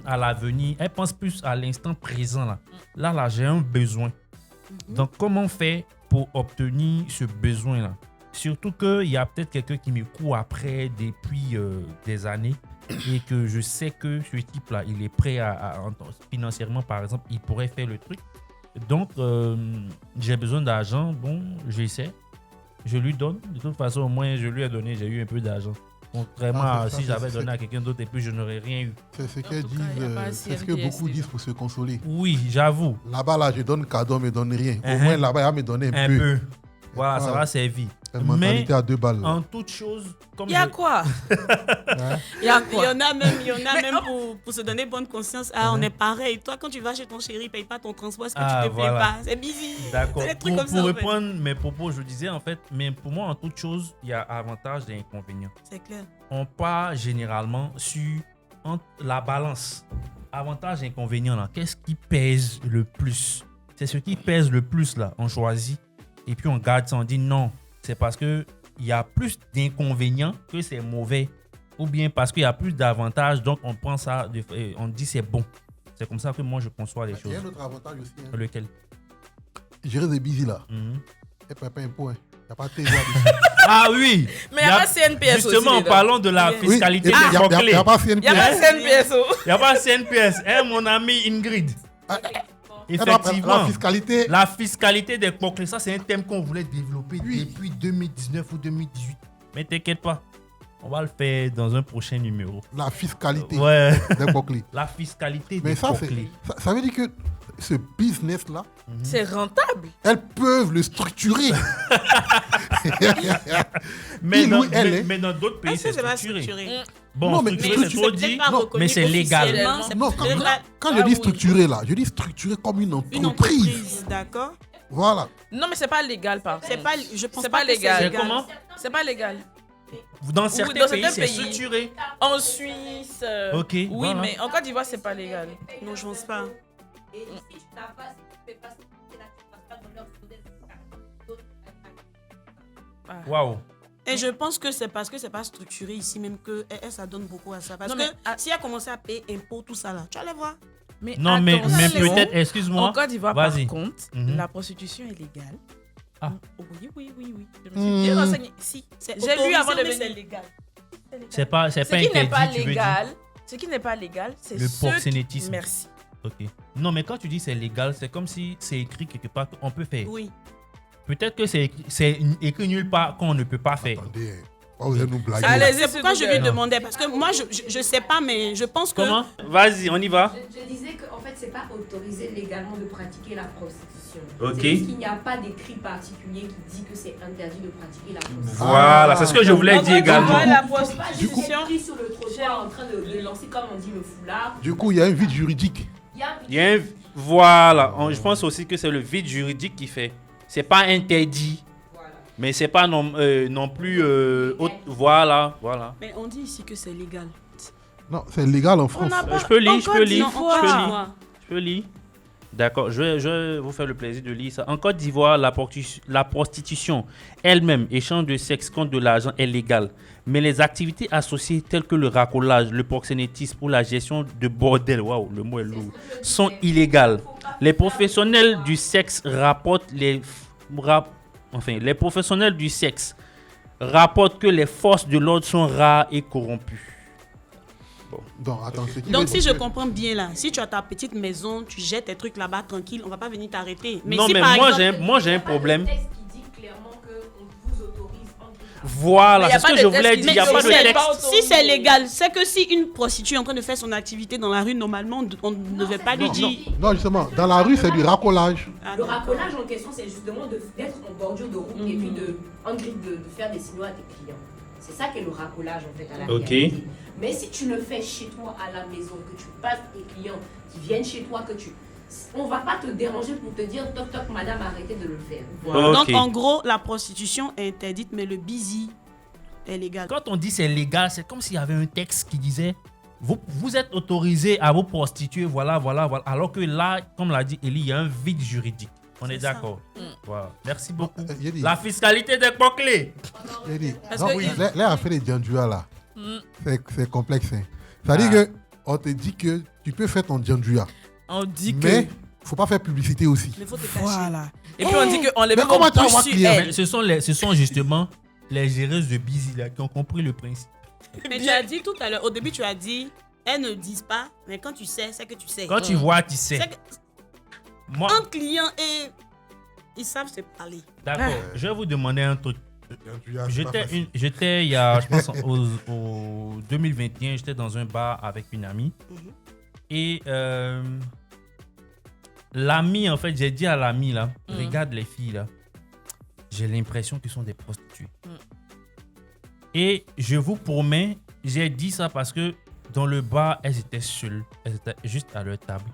à l'avenir, elles pensent plus à l'instant présent. Là, j'ai un besoin. Donc, comment faire pour obtenir ce besoin-là? Surtout qu'il y a peut-être quelqu'un qui me court après depuis des années et que je sais que ce type-là, il est prêt financièrement, par exemple, il pourrait faire le truc. Donc, j'ai besoin d'argent. Bon, j'essaie. Je lui donne. De toute façon, au moins, je lui ai donné, j'ai eu un peu d'argent. Contrairement à si j'avais donné à quelqu'un d'autre et puis je n'aurais rien eu. C'est ce qu'elles disent. C'est ce que beaucoup disent pour se consoler. Oui, j'avoue. Là-bas, là, je donne cadeau, mais je ne donne rien. Au moins, là-bas, il va me donner un peu. Voilà, ça va servir. C'est une mentalité à 2 balles. là. En toute chose, comme Il y a je- quoi? Hein? Il y a Il y quoi? en a même pour se donner bonne conscience. Ah, on est pareil. Toi, quand tu vas chez ton chéri, paye pas ton transport, est-ce que Ah, tu te voilà. plais pas? C'est busy. D'accord. C'est des trucs Pour, comme ça. pour en fait. reprendre mes propos, je disais en fait, mais pour moi, en toute chose, il y a avantages et inconvénients. C'est clair. On part généralement sur entre la balance. Avantages et inconvénients, là. Qu'est-ce qui pèse le plus? C'est ce qui pèse le plus, là. On choisit et puis on garde ça. On dit non. C'est parce qu'il y a plus d'inconvénients que c'est mauvais. Ou bien parce qu'il y a plus d'avantages, donc on prend ça, on dit c'est bon. C'est comme ça que moi je conçois les Il choses. y a un autre avantage aussi. Hein. Lequel? Gérer des busy là. Mhm. Et pas un point. Il n'y a pas de TVA. Ah oui! Mais il y a pas CNPS aussi. Justement, en dedans. parlant de la Oui. fiscalité Il n'y des a, clés. pas Il CNPS. y a pas CNPS. Il n'y a pas CNPS. Hein, mon ami Ingrid. Effectivement. La fiscalité. La fiscalité des clés, ça c'est un thème qu'on voulait développer Oui. depuis 2019 ou 2018. Mais t'inquiète pas, on va le faire dans un prochain numéro. La fiscalité Ouais. des Boclés. La fiscalité Mais des ça, clés. ça veut dire que ce business-là, C'est rentable. elles peuvent le structurer. Mais il dans, ou elle mais, est- mais dans d'autres pays, Est-ce que c'est c'est pas structuré. structuré? Bon, Non, mais structuré, mais c'est c'est trop peut-être dit, pas reconnu mais c'est légal. officiellement, c'est Non, peut-être pas quand je Ah dis oui. structuré là, je dis structuré comme une entreprise. une entreprise, d'accord? Voilà. Non, mais c'est pas légal, par C'est contre. pas, je pense C'est pas pas que légal. C'est comment? C'est pas légal. Dans certains dans pays, certains c'est pays. structuré. En Suisse. Ok, Oui, voilà. mais en Côte d'Ivoire, c'est pas légal. Non, je pense pas. Et si tu n'as pas, si tu fais pas, si tu passes pas dans leur modèle d'autres. Waouh. Et je pense que c'est parce que c'est pas structuré ici même que ça donne beaucoup à ça. Parce Non, que mais, ah- si elle a commencé à payer impôts, tout ça là, tu allais voir. Mais Non, mais attention, peut-être, En excuse-moi. Côte d'Ivoire, par Vas-y. contre, Mhm. la prostitution est légale. Ah. Oui. Je me suis bien renseignée. Si. C'est J'ai lu avant de autorisé, mais c'est venir. légal. C'est pas Ce qui n'est pas interdit, tu veux dire. légal, ce qui n'est pas légal, c'est Le ceux qui- proxénétisme. Merci. Ok. Non, mais quand tu dis c'est légal, c'est comme si c'est écrit quelque part qu'on peut faire. Oui. Peut-être que c'est écrit nulle part qu'on ne peut pas faire. Attendez, oh, vous allez nous blaguer. Allez-y, là. C'est pourquoi je lui Google. demandais. Parce que moi, je sais pas, mais je pense que. Comment? Vas-y, on y va. Je disais qu'en fait, c'est pas autorisé légalement de pratiquer la prostitution. Ok. C'est juste qu'il n'y a pas d'écrit particulier qui dit que c'est interdit de pratiquer la prostitution. Voilà, c'est ce que je voulais En dire Côte également. d'Ivoire, la Tu peux pas prostitution. juste écrit sur le trottoir en train de lancer, comme on dit, le foulard. Du coup, il y a un vide juridique. Il y a Il y a un- Voilà, je pense aussi que c'est le vide juridique qui fait. C'est pas interdit, Voilà. mais c'est pas non plus. Voilà. Mais on dit ici que c'est légal. Non, c'est légal en On France. n'a pas- Je peux lire, en je Côte peux lire, Non, je en d'Ivoire. peux Côte lire. d'Ivoire. Je peux lire. D'accord, je vais vous faire le plaisir de lire ça. En Côte d'Ivoire, la prostitution elle-même, échange de sexe contre de l'argent, est légale. Mais les activités associées telles que le racolage, le proxénétisme ou la gestion de bordel, waouh, le mot est lourd, sont illégales. Les professionnels du sexe rapportent les professionnels du sexe rapportent que les forces de l'ordre sont rares et corrompues. Donc, attends, ce qui Donc, veut si dire je que- comprends bien là, si tu as ta petite maison, tu jettes tes trucs là-bas tranquille, on va pas venir t'arrêter. Non, si mais par moi, exemple- j'ai un Il y a problème. pas de texte qui dit clairement qu'on vous autorise en tout cas. Voilà, Mais y a c'est ce pas que de je texte voulais qui dire. Il dit n'y a Mais pas si de c'est- texte. Si c'est légal, c'est que si une prostituée est en train de faire son activité dans la rue, normalement, on ne devait pas lui Non, dire. non, justement, dans la rue, c'est du racolage. Ah, Le d'accord. racolage en question, c'est justement d'être en bordure de route et puis en grille de faire des signaux à tes clients. C'est ça qu'est le racolage en fait à la Ok. réalité. Mais si tu le fais chez toi à la maison, que tu passes tes clients qui viennent chez toi, on va pas te déranger pour te dire toc toc madame arrêtez de le faire. Voilà. Ok. Donc, en gros, la prostitution est interdite, mais le busy est légal. Quand on dit c'est légal, c'est comme s'il y avait un texte qui disait vous êtes autorisé à vous prostituer, voilà. Alors que là, comme l'a dit Elie, il y a un vide juridique. On est C'est ça. d'accord. Voilà. Merci beaucoup. Il dit, La fiscalité des clés. il dit, Parce non, que oui, il- là, affaire des djandouas là, Mm. c'est complexe. Hein. C'est-à-dire Ah. que on te dit que tu peux faire ton djandoua, On dit que. mais faut pas faire publicité aussi. Mais il faut te cacher. Voilà. Et puis on dit qu'on les Mais met comment tu vas push voir sur client? elle. Mais ce sont justement les géreuses de busy là, qui ont compris le principe. Mais tu as dit tout à l'heure, au début, tu as dit, elles ne disent pas, mais quand tu sais, c'est que tu sais. Quand tu vois, tu sais. C'est que Moi, entre clients et ils savent se parler. d'accord. Je vais vous demander un truc. Djandouya, c'est pas facile. J'étais il y a, je pense, au 2021, j'étais dans un bar avec une amie. Mhm. Et l'amie, en fait, j'ai dit à l'amie, là, Mhm. regarde les filles, là. j'ai l'impression qu'ils sont des prostituées. Et je vous promets, j'ai dit ça parce que dans le bar, elles étaient seules. Elles étaient juste à leur table.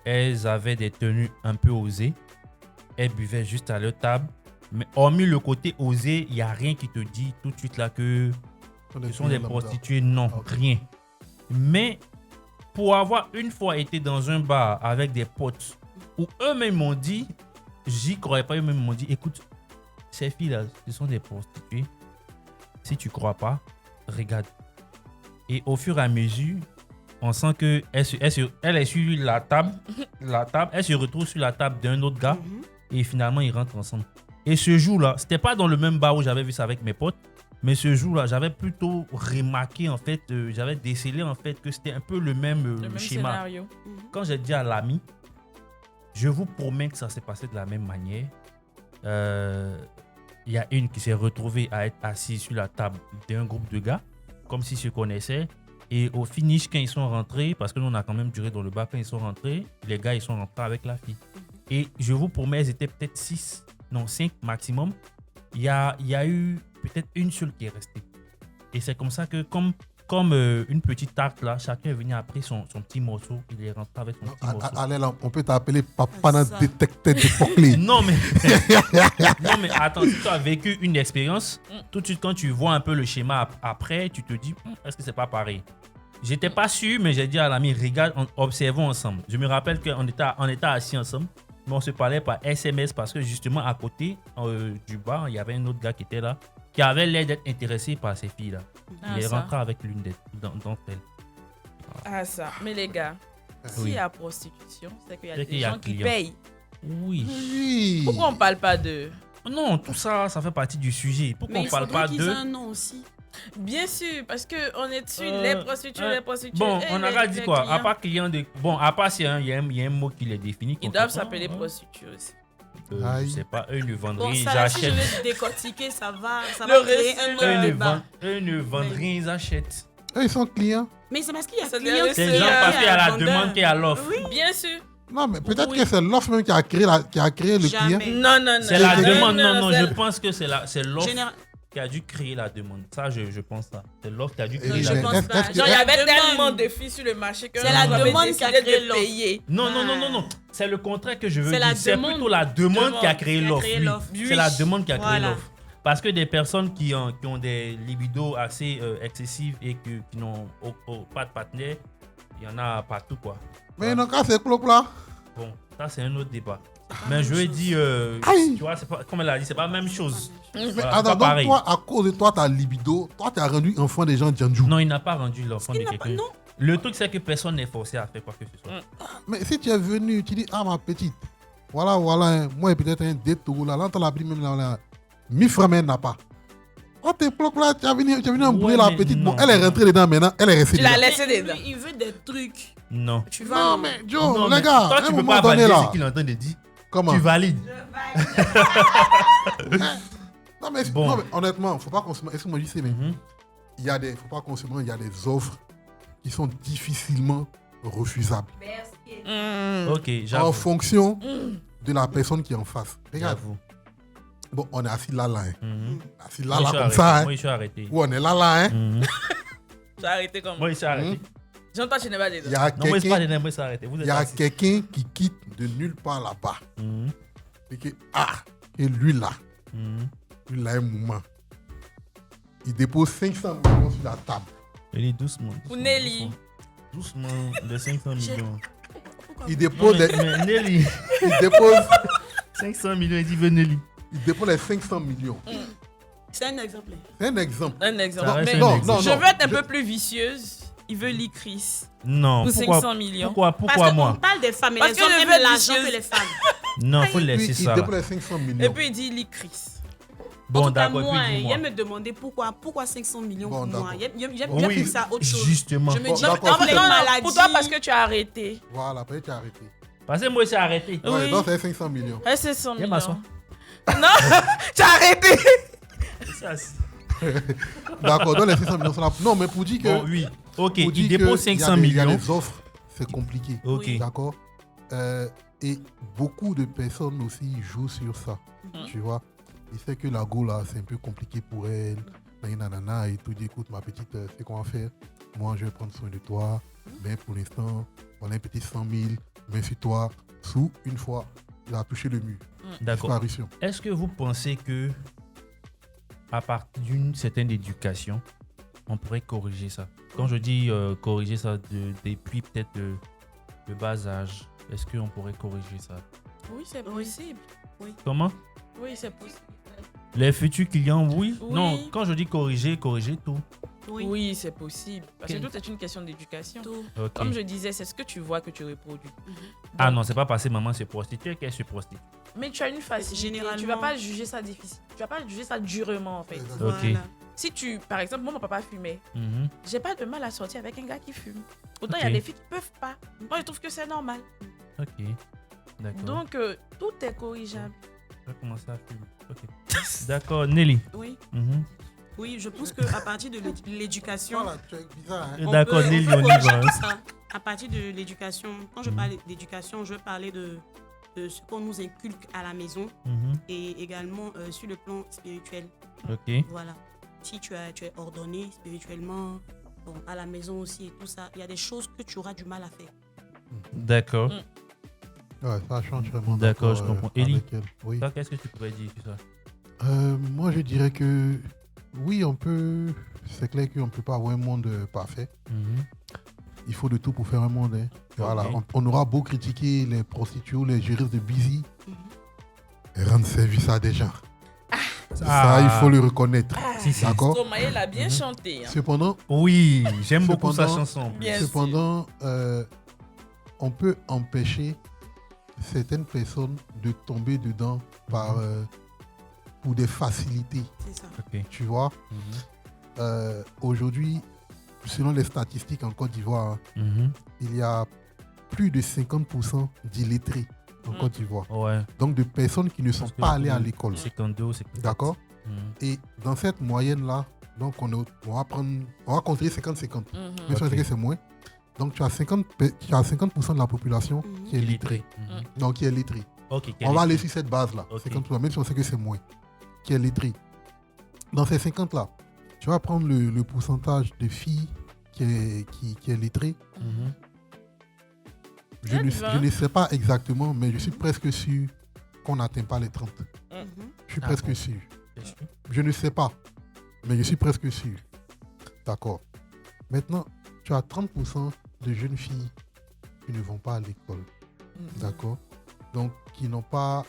Elles avaient des tenues un peu osées. Elles buvaient juste à leur table. Mais hormis le côté osé, il n'y a rien qui te dit tout de suite là que ce sont des prostituées. Non, rien. Mais pour avoir une fois été dans un bar avec des potes où eux-mêmes m'ont dit, j'y croyais pas, eux-mêmes m'ont dit, écoute, ces filles-là, ce sont des prostituées. Si tu crois pas, regarde. Et au fur et à mesure, on sent qu'elle est sur la table, elle se retrouve sur la table d'un autre gars et finalement ils rentrent ensemble. Et ce jour-là, c'était pas dans le même bar où j'avais vu ça avec mes potes, mais ce jour-là, j'avais plutôt remarqué en fait, j'avais décelé en fait que c'était un peu le même schéma. Scénario. Quand j'ai dit à l'ami, je vous promets que ça s'est passé de la même manière. Il y a une qui s'est retrouvée à être assise sur la table d'un groupe de gars, comme s'ils se connaissaient. Et au finish, quand ils sont rentrés, parce que nous on a quand même duré dans le bar, quand ils sont rentrés, les gars ils sont rentrés avec la fille. Et je vous promets, elles étaient peut-être 5 maximum. Il y a eu peut-être une seule qui est restée. Et c'est comme ça que, comme une petite tarte là, chacun est venu après son petit morceau. Il est rentré avec son petit morceau. Allez là, on peut t'appeler papa dans détecteur de Poclé. Non mais attends, si tu as vécu une expérience, tout de suite quand tu vois un peu le schéma après, tu te dis est-ce que c'est pas pareil? J'étais pas sûr, mais j'ai dit à l'ami, regarde, observons ensemble. Je me rappelle qu'on était assis ensemble, mais on se parlait par SMS parce que justement à côté du bar, il y avait un autre gars qui était là, qui avait l'air d'être intéressé par ces filles-là. Il est rentré avec l'une d'entre elles. Ah ça, mais les gars, s'il y a prostitution, c'est qu'il y a des gens qui client. payent. Oui. Pourquoi on parle pas de... Non, tout ça, ça fait partie du sujet. Pourquoi on parle pas qu'ils de... aient un nom aussi. Bien sûr, parce qu'on est dessus, les prostituées. Bon, et on a les dit quoi? clients. À part client de... Bon, à part s'il y a un mot qui les définit. Ils doivent s'appeler prostituées aussi. Je sais pas, eux ne vendent Bon, rien, ça, ils là, si je achètent. vais décortiquer, ça va Le créer un autre débat. Eux ne vendent rien, ils achètent. Eux, ils sont clients. Mais c'est parce qu'il y a Ça clients doit qui C'est C'est genre là, parce qu'il y a la vendeur. demande qu'il y a l'offre. Oui. Bien sûr. Non, mais peut-être Oui. que c'est l'offre même qui a créé, le Jamais. client. Non. C'est la C'est- demande, non, c'est- je pense que c'est l'offre Général- qui a dû créer la demande. Ça, je pense ça. C'est l'offre qui a dû Et créer je la mais pense demande. pas. est-ce que- Genre, il y avait demande. tellement de filles sur le marché que C'est la demande qui a créé de l'offre. payer. Non. C'est le contraire que je veux C'est la dire. C'est demande. plutôt la demande qui a créé l'offre. Oui. C'est la demande qui a créé Voilà. l'offre. Parce que des personnes qui ont des libidos assez excessives et qui n'ont pas de partenaire, il y en a partout, quoi. Mais non, quand c'est clos là. Bon, ça, c'est un autre débat. Mais je veux dire, Aïe. tu vois, c'est pas, comme elle a dit, c'est pas la même chose. Mais Voilà, c'est attends, pas donc pareil. toi, à cause de toi, ta libido, toi, tu as rendu enfant des gens Djandjou. Non, il n'a pas rendu l'enfant de Il n'a pas- quelqu'un. non. Le truc, c'est que personne n'est forcé à faire quoi que ce soit. Mais si tu es venu, tu dis, ah, ma petite, voilà, hein, moi, peut-être un détour là, là, tu as pris même là, 1000 francs, mais elle n'a pas. Oh, t'es bloc là, tu as venu embrouiller Ouais, la mais petite. non. Bon, elle est rentrée dedans maintenant, elle est restée Tu l'as dedans. laissé Mais dedans. lui, il veut des trucs. Non. Tu vas. Non, mais Joe, Non, les mais gars, toi, à tu un peux moment pas donné valider là. ce qu'il est en train de dire. Comment Tu valides. Non, mais, Bon. non, mais honnêtement, faut pas consommer. Est-ce que moi je sais, mais Mhm. faut pas consommer, il y a des offres qui sont difficilement refusables Ok, en j'avoue. fonction de la personne qui est en face. Regarde, J'avoue. bon, on est assis là, hein. Mhm. Assis Moi, là, je suis comme arrêté. ça, hein. Moi, je suis arrêté. Ou on est là, hein. Mhm. Tu as arrêté comme Moi, je suis arrêté. J'entends, tu n'es pas Il dedans. y a Non, moi, je suis pas quelqu'un dedans, moi, je suis arrêté. Vous il êtes y a assis. quelqu'un qui quitte de nulle part là-bas. Mhm. Et que, et lui là, Mhm. lui là, un moment, il dépose 500 millions sur la table. Nelly, doucement. Ou Nelly. Doucement, de 500 millions. Il Non, dépose, mais Nelly, il dépose, 500 millions, il dit veut Nelly. il dépose les 500 millions. C'est un exemple. C'est un exemple. Un exemple. Ça reste Mais un non, exemple. non, je non. veux être un peu plus vicieuse. Il veut Chris. Non, Pour pourquoi, 500 millions. pourquoi Parce moi qu'on parle des femmes et Parce les que hommes le aiment veut l'argent vicieuse. que les femmes. Non, faut Lui, laisser il ça. dépose Là. les 500 Et millions. puis il dit Chris. En Bon, tout cas, d'accord, moi, puis il dis-moi. aime me demander pourquoi 500 millions Bon, pour moi. d'accord. J'ai Oui, pris ça autre chose. justement. Je me Bon, dis, d'accord. dans les Non, non, maladies. Pour toi, parce que tu as arrêté. Voilà, peut-être tu as arrêté. Parce que moi, je suis arrêté. Ouais, Oui. donc c'est 500 millions. C'est 100 Viens millions. m'asseoir. Non, tu as arrêté. Ça, c'est- D'accord, donc les 500 millions sont là. Non, mais pour dire que. Bon, oui. Ok, pour dire il dépose que il y a 500 des- Il y a millions. des offres, c'est compliqué. Ok. Oui. D'accord. Et beaucoup de personnes aussi jouent sur ça. Tu vois. Il sait que la go, là, c'est un peu compliqué pour elle. Nanana, et tout dit, écoute, ma petite, c'est qu'on va faire. Moi, je vais prendre soin de toi. Mais pour l'instant, voilà un petit 100 000. Mais sur toi, sous, une fois, il a touché le mur. D'accord. Disparition. Est-ce que vous pensez que à partir d'une certaine éducation, on pourrait corriger ça? Quand je dis corriger ça depuis peut-être le bas âge, est-ce qu'on pourrait corriger ça? Oui, c'est possible. Comment? Oui, c'est possible. Les futurs clients, oui. Oui. Non, quand je dis corriger tout. Oui, c'est possible. Parce que Ok. tout est une question d'éducation. Tout. Ok. Comme je disais, c'est ce que tu vois que tu reproduis. Ah Donc, non, c'est pas passé maman se prostituer qu'elle se prostitue. Mais tu as une facilité. Généralement- Tu vas pas juger ça difficile. Tu vas pas juger ça durement en fait. Exactement. Ok. Voilà. Si tu, par exemple, moi mon papa fumait, Mhm. j'ai pas de mal à sortir avec un gars qui fume. Autant il Ok. y a des filles qui peuvent pas. Moi je trouve que c'est normal. Ok. D'accord. Donc tout est corrigeable. Je vais commencer à fumer. Ok. D'accord, Nelly. Oui. Mhm. Oui, je pense qu'à partir de l'éducation, Voilà, tu es bizarre, hein. D'accord, peut- Nelly, peut on y corriger va. tout ça. À partir de l'éducation, quand je Mhm. parle d'éducation, je parlais de ce qu'on nous inculque à la maison Mhm. et également sur le plan spirituel. Ok. Voilà. Si tu es ordonné spirituellement, bon, à la maison aussi et tout ça, il y a des choses que tu auras du mal à faire. D'accord. Ouais, ça change vraiment. D'accord, je comprends. Élie? avec elle. Oui. Toi, qu'est-ce que tu pourrais dire sur ça? Moi, je dirais que oui, on peut. C'est clair qu'on ne peut pas avoir un monde parfait. Mhm. Il faut de tout pour faire un monde. Hein. Voilà. Ok. On aura beau critiquer les prostituées ou les juristes de Busy, Mhm. elles rendent service à des gens. Ça, Ah. il faut le reconnaître. Si, si. D'accord. Stromae l'a bien Mhm. chanté. hein. Cependant, Oui, j'aime beaucoup sa Cependant- chanson. Bien sûr. cependant on peut empêcher certaines personnes de tomber dedans pour des facilités. C'est ça. Ok. Tu vois, Mhm. aujourd'hui, selon les statistiques en Côte d'Ivoire, hein, Mhm. il y a plus de 50% d'illettrés en Mhm. Côte d'Ivoire. Ouais. Donc de personnes qui ne Je sont pense que pas allées à l'école. 52 ou 54. D'accord. Mhm. Et dans cette moyenne-là, donc on va considérer 50-50. Mhm. Mais ça veut Ok. dire que c'est moins. Donc tu as 50% de la population Mhm. qui est lettrée. Mhm. Donc qui est lettrée. Ok. On va aller sur cette base-là. Ok. 50%, même si on sait que c'est moins. Qui est lettrée. Dans ces 50-là, tu vas prendre le pourcentage de filles qui est lettrée. Mhm. Je ne, 20. je ne sais pas exactement, mais je suis presque sûr qu'on n'atteint pas les 30. Mhm. Je suis Ah presque bon. sûr. C'est sûr. Je ne sais pas, mais je suis presque sûr. D'accord. Maintenant, tu as 30% de jeunes filles qui ne vont pas à l'école. D'accord. Donc, qui n'ont pas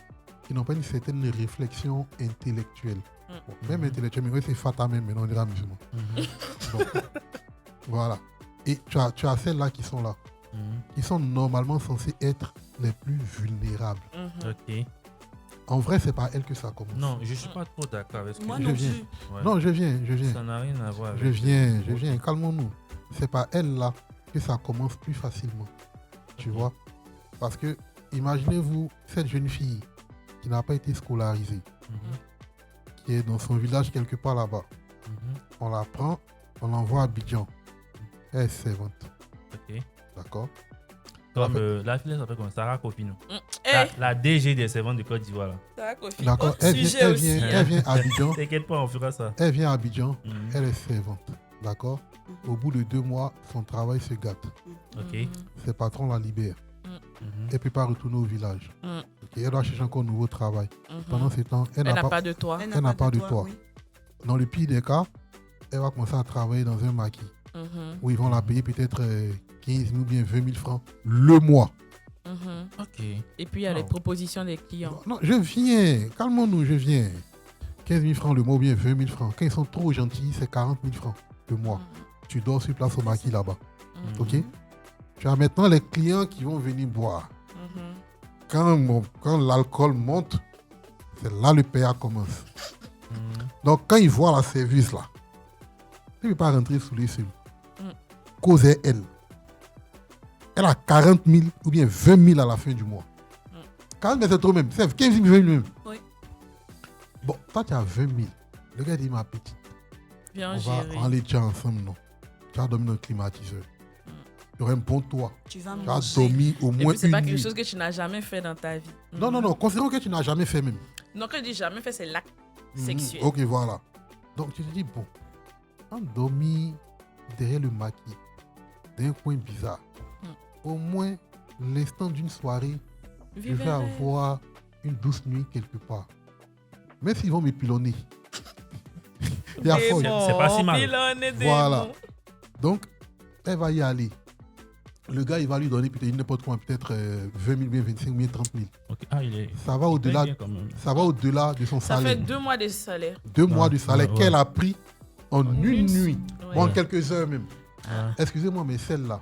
une certaine réflexion intellectuelle. Bon, même intellectuelle, mais oui, c'est fata même, mais on dira musulman. Mhm. Donc, voilà. Et tu as celles-là qui sont là, Mhm. qui sont normalement censées être les plus vulnérables. Mhm. Ok. En vrai, c'est pas elles que ça commence. Non, je suis pas trop d'accord avec ce que Moi tu non viens. plus. Ouais. Non, je viens. Ça n'a rien à voir avec. Je viens, calmons-nous. C'est pas elle là que ça commence plus facilement. Tu vois? Parce que, imaginez-vous cette jeune fille qui n'a pas été scolarisée, Mhm. qui est dans son village quelque part là-bas. Mhm. On la prend, on l'envoie à Abidjan. Elle est servante. Ok. D'accord? Comme la fille, elle s'appelle comme Sarah Copino. Eh, La DG des servantes de Côte d'Ivoire. là. ça a Kofi. D'accord? Autre Elle sujet vient, aussi. elle vient à Abidjan. T'inquiète pas, on fera ça. Elle vient à Abidjan. Mhm. Elle est servante. D'accord? Au bout de 2 mois, son travail se gâte. Ok. Ses patrons la libèrent. Mhm. Elle ne peut pas retourner au village. Mhm. Ok, elle doit chercher encore un nouveau travail. Mhm. Pendant ce temps, elle Elle n'a pas. de toi. Elle n'a pas de toit. oui. Dans le pire des cas, elle va commencer à travailler dans un maquis Mhm. où ils vont la payer peut-être 15 000 ou bien 20 000 francs le mois. Mhm. Ok. Et puis il y a les Oh. propositions des clients. Non, je viens. Calmons-nous, je viens. 15 000 francs le mois ou bien 20 000 francs. Quand ils sont trop gentils, c'est 40 000 francs le mois. Tu dors sur place au maquis là-bas. Mhm. Ok? Tu as maintenant les clients qui vont venir boire. Mhm. Quand l'alcool monte, c'est là le PA commence. Mhm. Donc, quand ils voient la service là, il ne peut pas rentrer sous les seul. Mm. Causer elle. Elle a 40 000 ou bien 20 000 à la fin du mois. 40 000, c'est trop même. C'est 15 000, 20 000 même. Oui. Bon, toi, tu as 20 000. Le gars dit, ma petite, Bien on va géré. aller déjà ensemble, non? Tu as dormi dans le climatiseur. Tu aurais un bon toit. Tu vas Tu as manger. dormi au Et moins puis c'est une pas quelque nuit. chose que tu n'as jamais fait dans ta vie. Non, non, non. Considérons que tu n'as jamais fait même. Non, quand je dis jamais fait, c'est l'acte. sexuelle. Ok, voilà. Donc, tu te dis, bon, endormi derrière le maquis, d'un coin bizarre, au moins, l'instant d'une soirée, je Vivez vais un rêve. avoir une douce nuit quelque part. Mais s'ils vont m'épilonner, il y a Des fort. bons, C'est pas si mal. pilonner des Voilà. bons. Donc, elle va y aller. Le gars, il va lui donner peut-être n'importe quoi, peut-être 20 000, 25 000, 30 000. Ok. Ah, il est. Ça va au-delà, bien quand même. ça va au-delà de son Ça salaire. fait 2 mois de salaire. 2 mois Ouais, du salaire ouais, qu'elle ouais. a pris en une nuit, Ouais. ou en quelques heures même. Ouais. Excusez-moi, mais celle-là,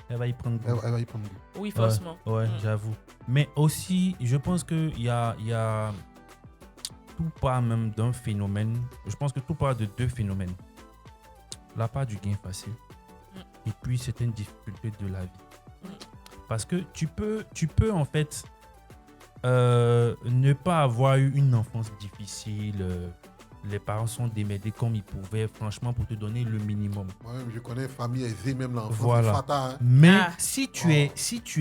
Elle va y prendre goût. elle va y prendre goût. Oui, forcément. Ouais, j'avoue. Mais aussi, je pense qu'il y a tout part même d'un phénomène. Je pense que tout part de 2 phénomènes. La part du gain facile et puis certaines difficultés de la vie. Parce que tu peux en fait ne pas avoir eu une enfance difficile. Les parents sont démêlés comme ils pouvaient, franchement, pour te donner le minimum. Moi-même, je connais famille aisée, même l'enfant, Voilà. c'est fatal. Hein. Mais Ah. si tu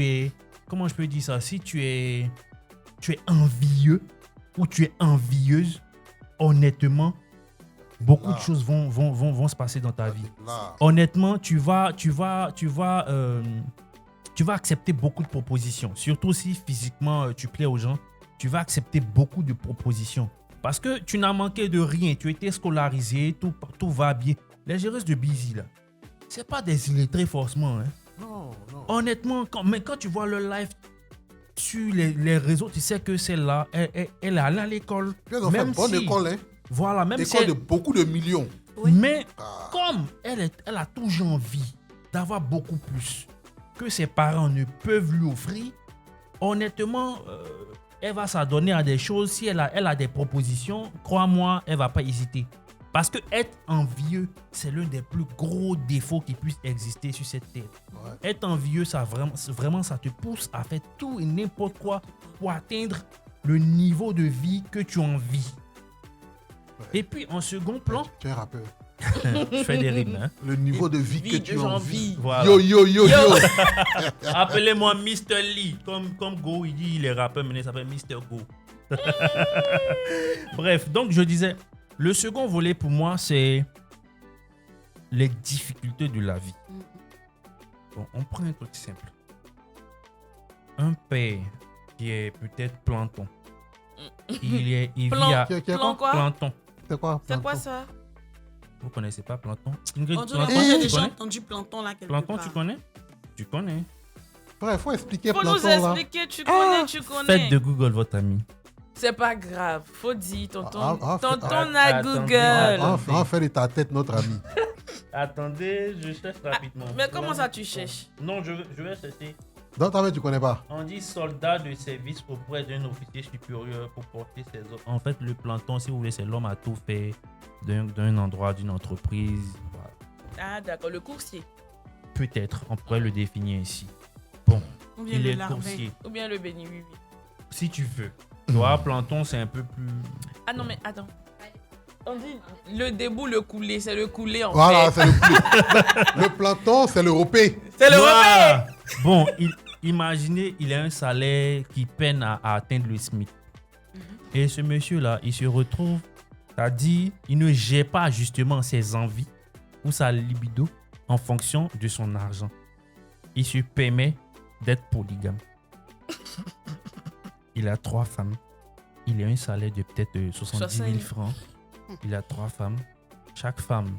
es, comment je peux dire ça, si tu es envieux ou tu es envieuse, honnêtement, beaucoup Là. de choses vont se passer dans ta vie. Là, Honnêtement, tu vas accepter beaucoup de propositions. Surtout si physiquement tu plais aux gens, tu vas accepter beaucoup de propositions. Parce que tu n'as manqué de rien. Tu étais scolarisé, tout va bien. Les géreuses de Busy, là, c'est pas des illettrés forcément. Hein. non, non. Honnêtement, quand tu vois le live sur les réseaux, tu sais que celle-là, elle est allée à l'école. Puis elles ont fait bonne école, hein. Voilà, même si École elle- de beaucoup de millions. Oui. Mais Ah. comme elle a toujours envie d'avoir beaucoup plus que ses parents ne peuvent lui offrir, honnêtement, elle va s'adonner à des choses. Si elle a des propositions, crois-moi, elle va pas hésiter. Parce que être envieux, c'est l'un des plus gros défauts qui puisse exister sur cette terre. Ouais. Être envieux, ça vraiment, ça te pousse à faire tout et n'importe quoi pour atteindre le niveau de vie que tu envies. Ouais. Et puis, en second plan, Tu es un rappeur. je fais des rimes, hein. Le niveau de vie que Vie tu que as j'en envie. vis. Voilà. Yo, yo, yo, yo. Appelez-moi Mr. Lee. Comme Go, il dit, il est rappeur, mais il s'appelle Mr. Go. Bref, donc je disais, le second volet pour moi, c'est les difficultés de la vie. Bon, on prend un truc simple. Un père qui est peut-être planton. Il vit à Qui est Plan quoi? planton. C'est quoi? C'est quoi ça? Vous connaissez pas planton? On dirait Planton, que j'ai tu déjà connais? entendu planton là quelque Planton, part. tu connais? Tu connais. Frère, faut expliquer Faut nous Platon, là. expliquer, tu connais, tu connais. Faites de Google votre ami. C'est pas grave, faut dire, tonton. Tonton attendez, a attendez. Google. On va faire de ta tête notre ami. Attendez, je cherche rapidement. Mais comment ça tu cherches? Non, je vais chercher. Dans ta tête, tu connais pas. On dit soldat de service auprès d'un officier supérieur pour porter ses ordres. En fait, le planton, si vous voulez, c'est l'homme à tout faire d'un endroit, d'une entreprise. Voilà. Ah d'accord, le coursier. Peut-être, on pourrait le définir ici. Bon, On vient il de est Larvin. coursier, Ou bien le béni, oui, oui. si tu veux. Toi, planton, c'est un peu plus... Ah non mais attends. On dit le debout, le coulé, c'est le coulé en Voilà, fait. c'est le Platon, c'est l'Europé. C'est le Voilà. Bon, imaginez, il a un salaire qui peine à atteindre le SMIC. Et ce monsieur-là, il se retrouve, c'est-à-dire, il ne gère pas justement ses envies ou sa libido en fonction de son argent. Il se permet d'être polygame. Il a 3 femmes. Il a un salaire de peut-être 70 000 francs. Il a 3 femmes. Chaque femme,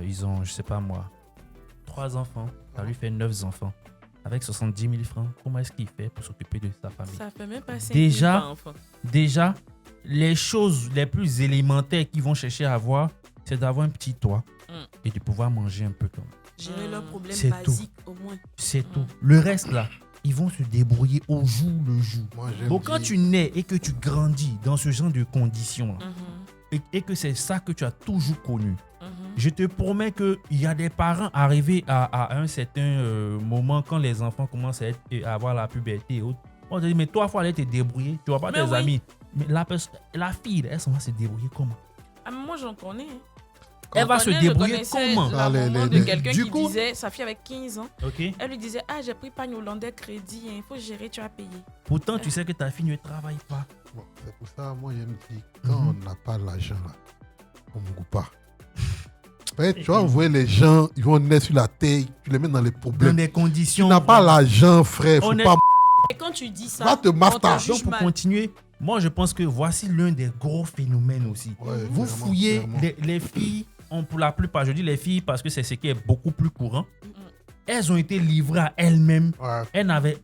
ils ont, je sais pas moi, 3 enfants. Ça lui fait 9 enfants. Avec 70 000 francs, comment est-ce qu'il fait pour s'occuper de sa famille? Ça fait même pas 5 Déjà, par enfant. Déjà, les choses les plus élémentaires qu'ils vont chercher à avoir, c'est d'avoir un petit toit et de pouvoir manger un peu comme. Gérer leurs problèmes C'est tout. basiques au moins. C'est tout. Le reste là, ils vont se débrouiller au jour le jour. Moi, j'aime Donc quand dire- tu nais et que tu grandis dans ce genre de conditions là, Mhm, et que c'est ça que tu as toujours connu, mhm. je te promets qu'il y a des parents arrivés à un certain moment quand les enfants commencent à avoir la puberté et autres. On te dit, mais toi, il faut aller te débrouiller. Tu vois pas Mais tes oui. amis. Mais la fille, elle s'en va se débrouiller comment? Ah mais moi j'en connais. Hein. Elle va se débrouiller comment? La maman de les- quelqu'un du qui coup- disait, sa fille avait 15 ans, Ok. elle lui disait, ah, j'ai pris pagne hollandais crédit, il faut gérer, tu vas payer. Pourtant, tu sais que ta fille ne travaille pas. Bon, c'est pour ça, moi, je me dis, quand on n'a pas l'argent, là, on ne goûte pas. En fait, tu vois, vous voyez les gens, ils vont naître sur la terre, tu les mets dans les Dans problèmes. des Tu conditions. n'as pas l'argent, frère. Faut On est- pas. Et quand tu dis ça, Va te on mafta. te juge Donc, pour mal. continuer, moi, je pense que voici l'un des gros phénomènes aussi. Ouais, Vous clairement, fouillez clairement. les filles, pour la plupart, je dis les filles parce que c'est ce qui est beaucoup plus courant. Elles ont été livrées à elles-mêmes. Ouais, Elles n'avaient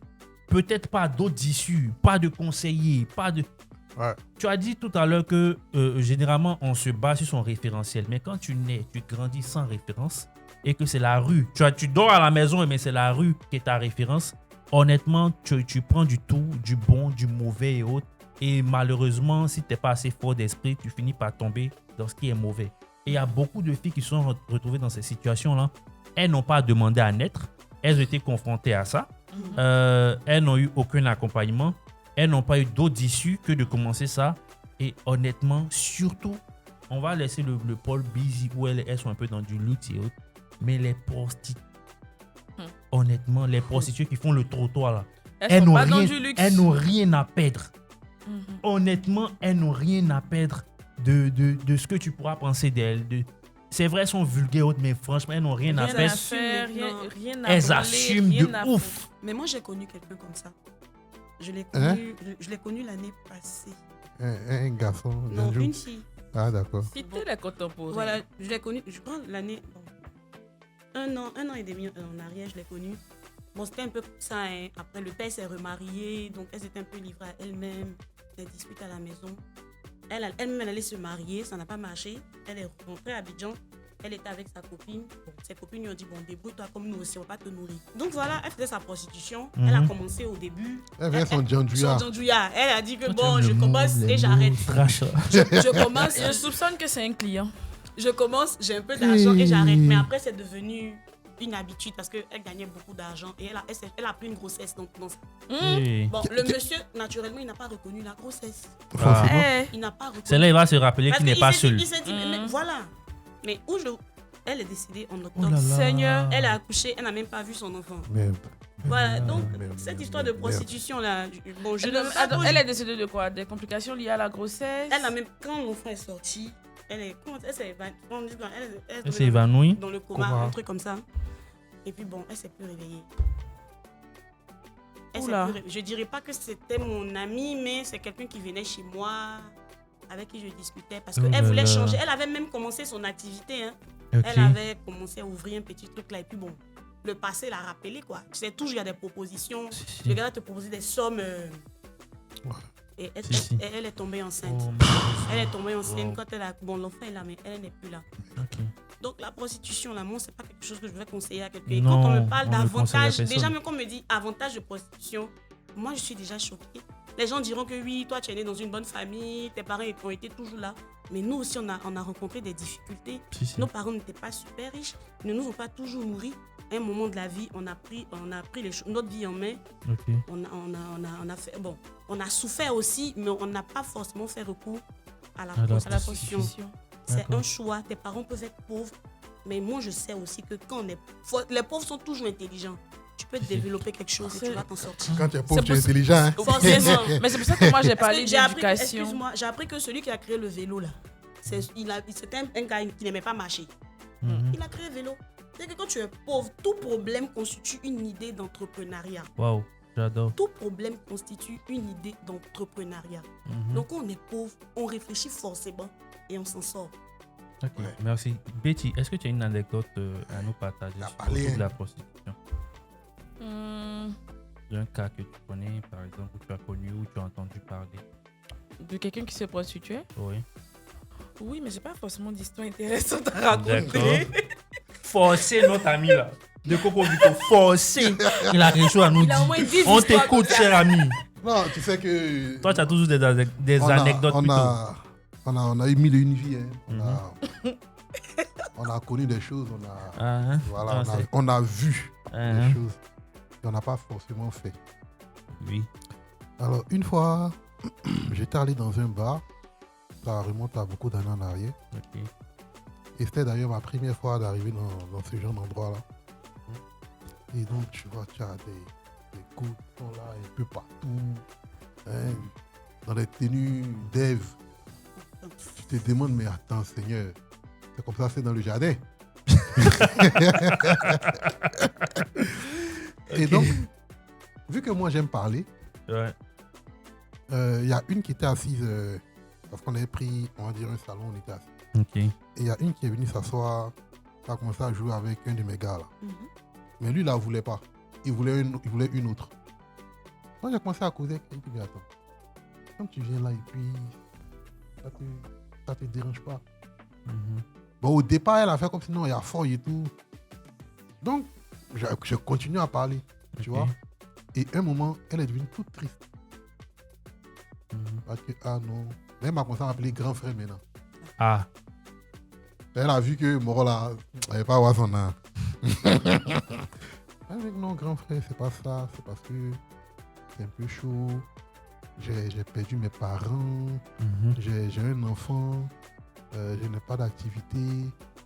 peut-être pas d'autres issues, pas de conseillers, pas de... ouais. Tu as dit tout à l'heure que généralement, on se base sur son référentiel. Mais quand tu nais, tu grandis sans référence et que c'est la rue. Tu dors à la maison, mais c'est la rue qui est ta référence. Honnêtement, tu prends du tout, du bon, du mauvais et autres. Et malheureusement, si tu n'es pas assez fort d'esprit, tu finis par tomber dans ce qui est mauvais. Et il y a beaucoup de filles qui sont retrouvées dans ces situations-là. Elles n'ont pas demandé à naître. Elles ont été confrontées à ça. Elles n'ont eu aucun accompagnement. Elles n'ont pas eu d'autres issues que de commencer ça. Et honnêtement, surtout, on va laisser le pôle busy où elles sont un peu dans du luxe et autres. Mais les prostituées, honnêtement, les prostituées qui font le trottoir là, Elles sont pas dans du luxe. elles n'ont rien à perdre. Mhm. Honnêtement, elles n'ont rien à perdre de ce que tu pourras penser d'elles. C'est vrai, elles sont vulgaires, autres, mais franchement, elles n'ont rien à Rien à perdre. faire, Non. rien à Elles brûler, assument rien de à ouf. Mais moi, j'ai connu quelqu'un comme ça. Je l'ai Hein? connu, je l'ai connu l'année passée. Un garçon. Non, un jour. une fille. Ah, d'accord. Citer les contemporains. Voilà, je l'ai connu, je prends l'année. Bon, un an et demi en arrière, je l'ai connu. Bon, c'était un peu ça. Hein. Après, le père s'est remarié, donc elles étaient un peu livrées à elles-mêmes, des disputes à la maison. Elle-même, elle allait se marier, ça n'a pas marché. Elle est rentrée à Abidjan. Elle était avec sa copine. Bon, ses copines lui ont dit, bon, débrouille-toi comme nous aussi, on va pas te nourrir. Donc voilà, elle faisait sa prostitution. Elle a commencé au début. Elle vient son Djandouya. Son Djandouya. Elle a dit que Quand bon, tu je aimes le commence mot, et les j'arrête. mots trash. Je commence, Je soupçonne que c'est un client. je commence, j'ai un peu d'argent et j'arrête. Mais après, c'est devenu une habitude parce qu'elle gagnait beaucoup d'argent et elle a pris une grossesse dans ça. Hey. Bon, le monsieur, naturellement, il n'a pas reconnu la grossesse. Forcément. Eh, Il n'a pas reconnu. Celle-là, il va se rappeler Parce qu'il n'est qu'il pas s'est dit- seul. Il s'est dit, mais voilà. Mais elle est décédée en Oh octobre. là là. Seigneur. Elle a accouché, elle n'a même pas vu son enfant. Merde. Voilà, donc Merde, cette merde, histoire de merde. prostitution là, bon, je ne Attends, elle est décédée de quoi? Des complications liées à la grossesse? Elle a même quand l'enfant est sorti, elle s'est Elle s'est évanouie. dans le coma, Coma. un truc comme ça. Et puis bon, elle s'est plus réveillée. Oula. Je dirais pas que c'était mon amie, mais c'est quelqu'un qui venait chez moi, avec qui je discutais, parce Oh qu'elle là voulait là. changer. Elle avait même commencé son activité. Hein. Ok. Elle avait commencé à ouvrir un petit truc là, et puis bon, le passé l'a rappelé quoi. Tu sais, toujours il y a des propositions. Si, si. Le gars va te proposer des sommes. Et Si, si. elle est tombée enceinte. Oh, mon Dieu. Elle est tombée enceinte Wow. quand elle a. Bon, l'enfant est là, mais elle n'est plus là. Ok. Donc la prostitution, là, moi, c'est pas quelque chose que je vais conseiller à quelqu'un. Et Non, quand on me parle on ne conseille à d'avantages, personne. déjà même quand on me dit avantage de prostitution, moi je suis déjà choquée. Les gens diront que oui, toi tu es né dans une bonne famille, tes parents ont été toujours là. Mais nous aussi, on a rencontré des difficultés. Si, si. Nos parents n'étaient pas super riches, ils ne nous ont pas toujours nourris. À un moment de la vie, on a pris notre vie en main. Ok. On a souffert aussi, mais on n'a pas forcément fait recours à la À la prostitution. prostitution. C'est D'accord. un choix. Tes parents peuvent être pauvres, mais moi je sais aussi que quand les pauvres sont toujours intelligents. Tu peux développer quelque chose et tu vas t'en sortir. Quand tu es pauvre, C'est tu es pour- intelligent. Hein? Forcément. Mais c'est pour ça que moi j'ai Parce parlé que j'ai appris, d'éducation. excuse-moi, j'ai appris que celui qui a créé le vélo là, c'était un gars qui n'aimait pas marcher. Mhm. Il a créé le vélo. C'est que quand tu es pauvre, tout problème constitue une idée d'entrepreneuriat. Waouh, j'adore. Tout problème constitue une idée d'entrepreneuriat. Mhm. Donc quand on est pauvre, on réfléchit forcément et on s'en sort. Ok, Ouais. merci. Betty, est-ce que tu as une anecdote à nous partager La sur parler, de la prostitution? Hmm, Un cas que tu connais, par exemple, où tu as connu, ou tu as entendu parler. de quelqu'un qui se prostituait? Oui. Oui, mais j'ai pas forcément d'histoire intéressante à raconter. D'accord. Forcez notre ami là. De Coco Vito, forcez. Il a quelque chose à nous Il a au moins dire. 10 On histoires t'écoute, comme ça. cher ami. Non, tu sais que. Toi, tu as toujours des anecdotes on plutôt. on a eu mille et une vies. Hein. Mhm. On a connu des choses. Ah, hein? Voilà, Ah, c'est- on a vu Ah, des hein? choses. Et on n'a pas forcément fait. Oui. Alors, une fois, j'étais allé dans un bar. Ça remonte à beaucoup d'années en arrière. Ok. Et c'était d'ailleurs ma première fois d'arriver dans ce genre d'endroit-là. Et donc, tu vois, tu as des coups qui sont là un peu partout. Hein, dans les tenues dev. Tu te demandes, mais attends, Seigneur, c'est comme ça, c'est dans le jardin. Et donc, vu que moi, j'aime parler, Ouais. y a une qui était assise, parce qu'on avait pris, on va dire, un salon, on était assis. Ok. Et il y a une qui est venue s'asseoir, qui a commencé à jouer avec un de mes gars là. Mais lui, il ne la voulait pas. Il voulait une autre. Moi, j'ai commencé à causer avec elle. Il dit, mais attends, quand tu viens là et puis ça te dérange pas. Bon, au départ, elle a fait comme si non, il y a fort et tout. Donc, je continue à parler, tu vois. Et un moment, elle est devenue toute triste. Parce que, ah non. Elle m'a commencé à m'appeler grand frère maintenant. Ah. Elle a vu que Moro là, elle n'avait pas avoir son âme. Elle dit non, grand frère, c'est pas ça. C'est parce que c'est un peu chaud. J'ai perdu mes parents. J'ai un enfant. Je n'ai pas d'activité.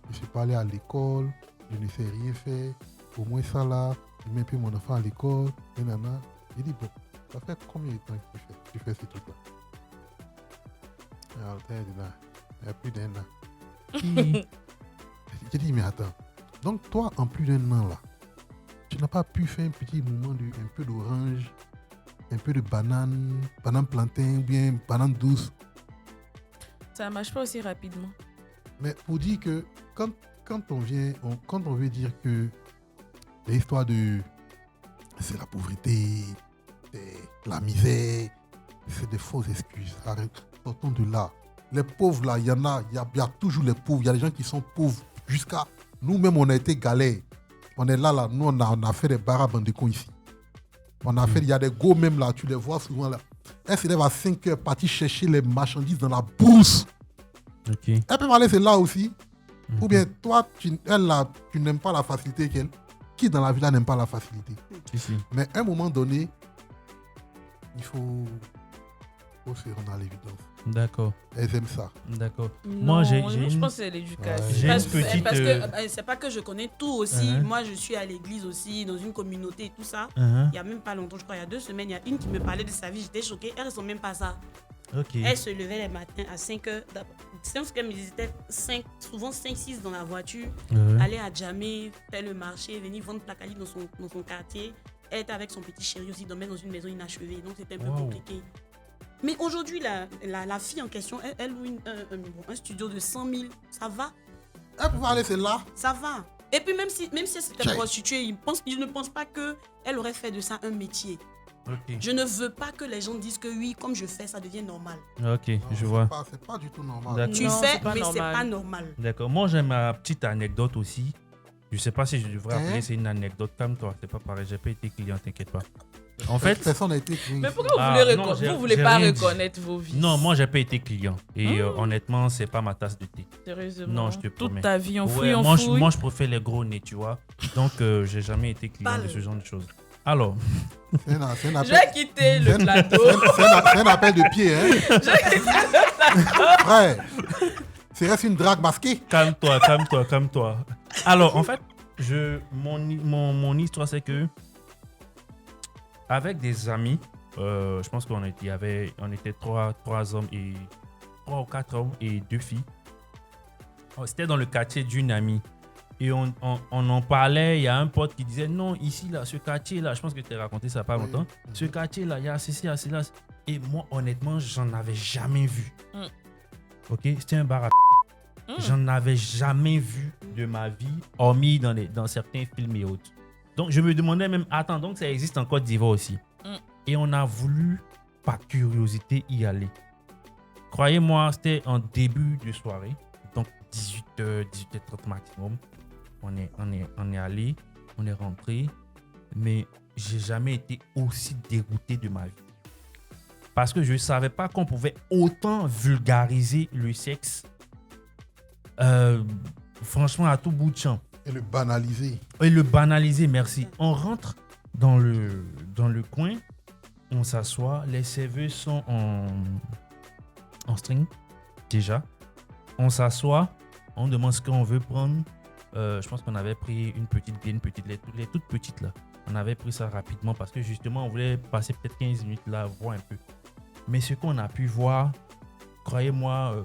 Je ne suis pas allé à l'école. Je ne sais rien faire. Au moins ça là, je mets un peu mon enfant à l'école. Et nana. J'ai dit bon, ça fait combien de temps que tu fais ce truc là? Alors, elle dit là, il y a plus d'un an. J'ai dit, mais attends. Donc, toi, en plus d'un an, là, tu n'as pas pu faire un petit moment un peu d'orange, un peu de banane plantain, ou bien banane douce. Ça ne marche pas aussi rapidement. Mais pour dire que quand on veut dire que l'histoire de c'est la pauvreté, c'est la misère, c'est des fausses excuses. Arrête, sortons de là. Les pauvres, là, il y a toujours les pauvres. Il y a des gens qui sont pauvres jusqu'à... Nous-mêmes, on a été galères. On est là, nous, on a fait des barabes en décon ici. Il y a des go même là, tu les vois souvent là. Elle se lève à 5 heures, partie chercher les marchandises dans la bourse. Ok. Elle peut m'aller, c'est là aussi. Ou bien, toi, tu n'aimes pas la facilité qu'elle. Qui dans la vie là n'aime pas la facilité? Si. Mais à un moment donné, il faut se rendre à l'évidence. D'accord. Elles aiment ça. D'accord. Non, j'ai je une... pense que c'est l'éducation. Ouais. J'ai une petite... Parce que c'est pas que je connais tout aussi. Uh-huh. Moi, je suis à l'église aussi, dans une communauté et tout ça. Uh-huh. Il y a même pas longtemps, je crois, il y a 2 semaines, il y a une qui me parlait de sa vie. J'étais choquée. Elle ne ressemble même pas à ça. Ok. Elle se levait les matins à 5 heures. C'est ce qu'elle me disait, souvent 5-6 dans la voiture. Aller à Djamé, faire le marché, venir vendre placali dans son quartier. Elle était avec son petit chéri aussi, dormait dans une maison inachevée. Donc c'était un peu compliqué. Mais aujourd'hui, la fille en question, elle loue un studio de 100 000. Ça va. Elle peut aller, c'est là. Ça va. Et puis même si elle s'était prostituée, je ne pense pas qu'elle aurait fait de ça un métier. Ok. Je ne veux pas que les gens disent que oui, comme je fais, ça devient normal. Ok, Non, je vois. C'est pas du tout normal. D'accord. Tu Non, fais, c'est pas mais c'est normal. pas normal. D'accord. Moi, j'ai ma petite anecdote aussi. Je sais pas si je devrais appeler, Hein? c'est une anecdote comme toi. C'est pas pareil, j'ai pas été client, t'inquiète pas. En fait, Personne n'a été client Mais ici. pourquoi vous voulez pas reconnaître vos vies? non, moi, j'ai pas été client. Et honnêtement, c'est pas ma tasse de thé. Sérieusement. Non, je te promets. Toute ta vie, on Ouais, fouille, moi, je préfère les gros nez, tu vois. Donc, j'ai jamais été client de ce genre de choses. Alors, C'est un Je appel. vais quitter le plateau. C'est un appel de pied, hein. Frère, c'est reste une drague masquée. calme-toi. Alors, en fait, mon histoire, c'est que avec des amis, je pense qu'on était trois hommes et 3 ou 4 hommes et 2 filles. C'était dans le quartier d'une amie. Et on en parlait, il y a un pote qui disait non, ici, là, ce quartier-là, je pense que tu as raconté ça pas longtemps. Ce quartier-là, il y a ceci, il y a cela. Et moi, honnêtement, j'en avais jamais vu. Ok, c'était un bar à J'en avais jamais vu de ma vie, hormis dans certains films et autres. Donc, je me demandais même, attends, donc ça existe en Côte d'Ivoire aussi. Et on a voulu, par curiosité, y aller. Croyez-moi, c'était en début de soirée, donc 18h, 18h30 maximum. On est allé, on est rentré, mais j'ai jamais été aussi dégoûté de ma vie. Parce que je ne savais pas qu'on pouvait autant vulgariser le sexe, franchement, à tout bout de champ. Et le banaliser. Et le banaliser, merci. On rentre dans le coin, on s'assoit, les serveuses sont en string, déjà. On s'assoit, On demande ce qu'on veut prendre. Je pense qu'on avait pris une petite lettre, les toutes petites là. On avait pris ça rapidement parce que justement, on voulait passer peut-être 15 minutes là, voir un peu. Mais ce qu'on a pu voir, croyez-moi,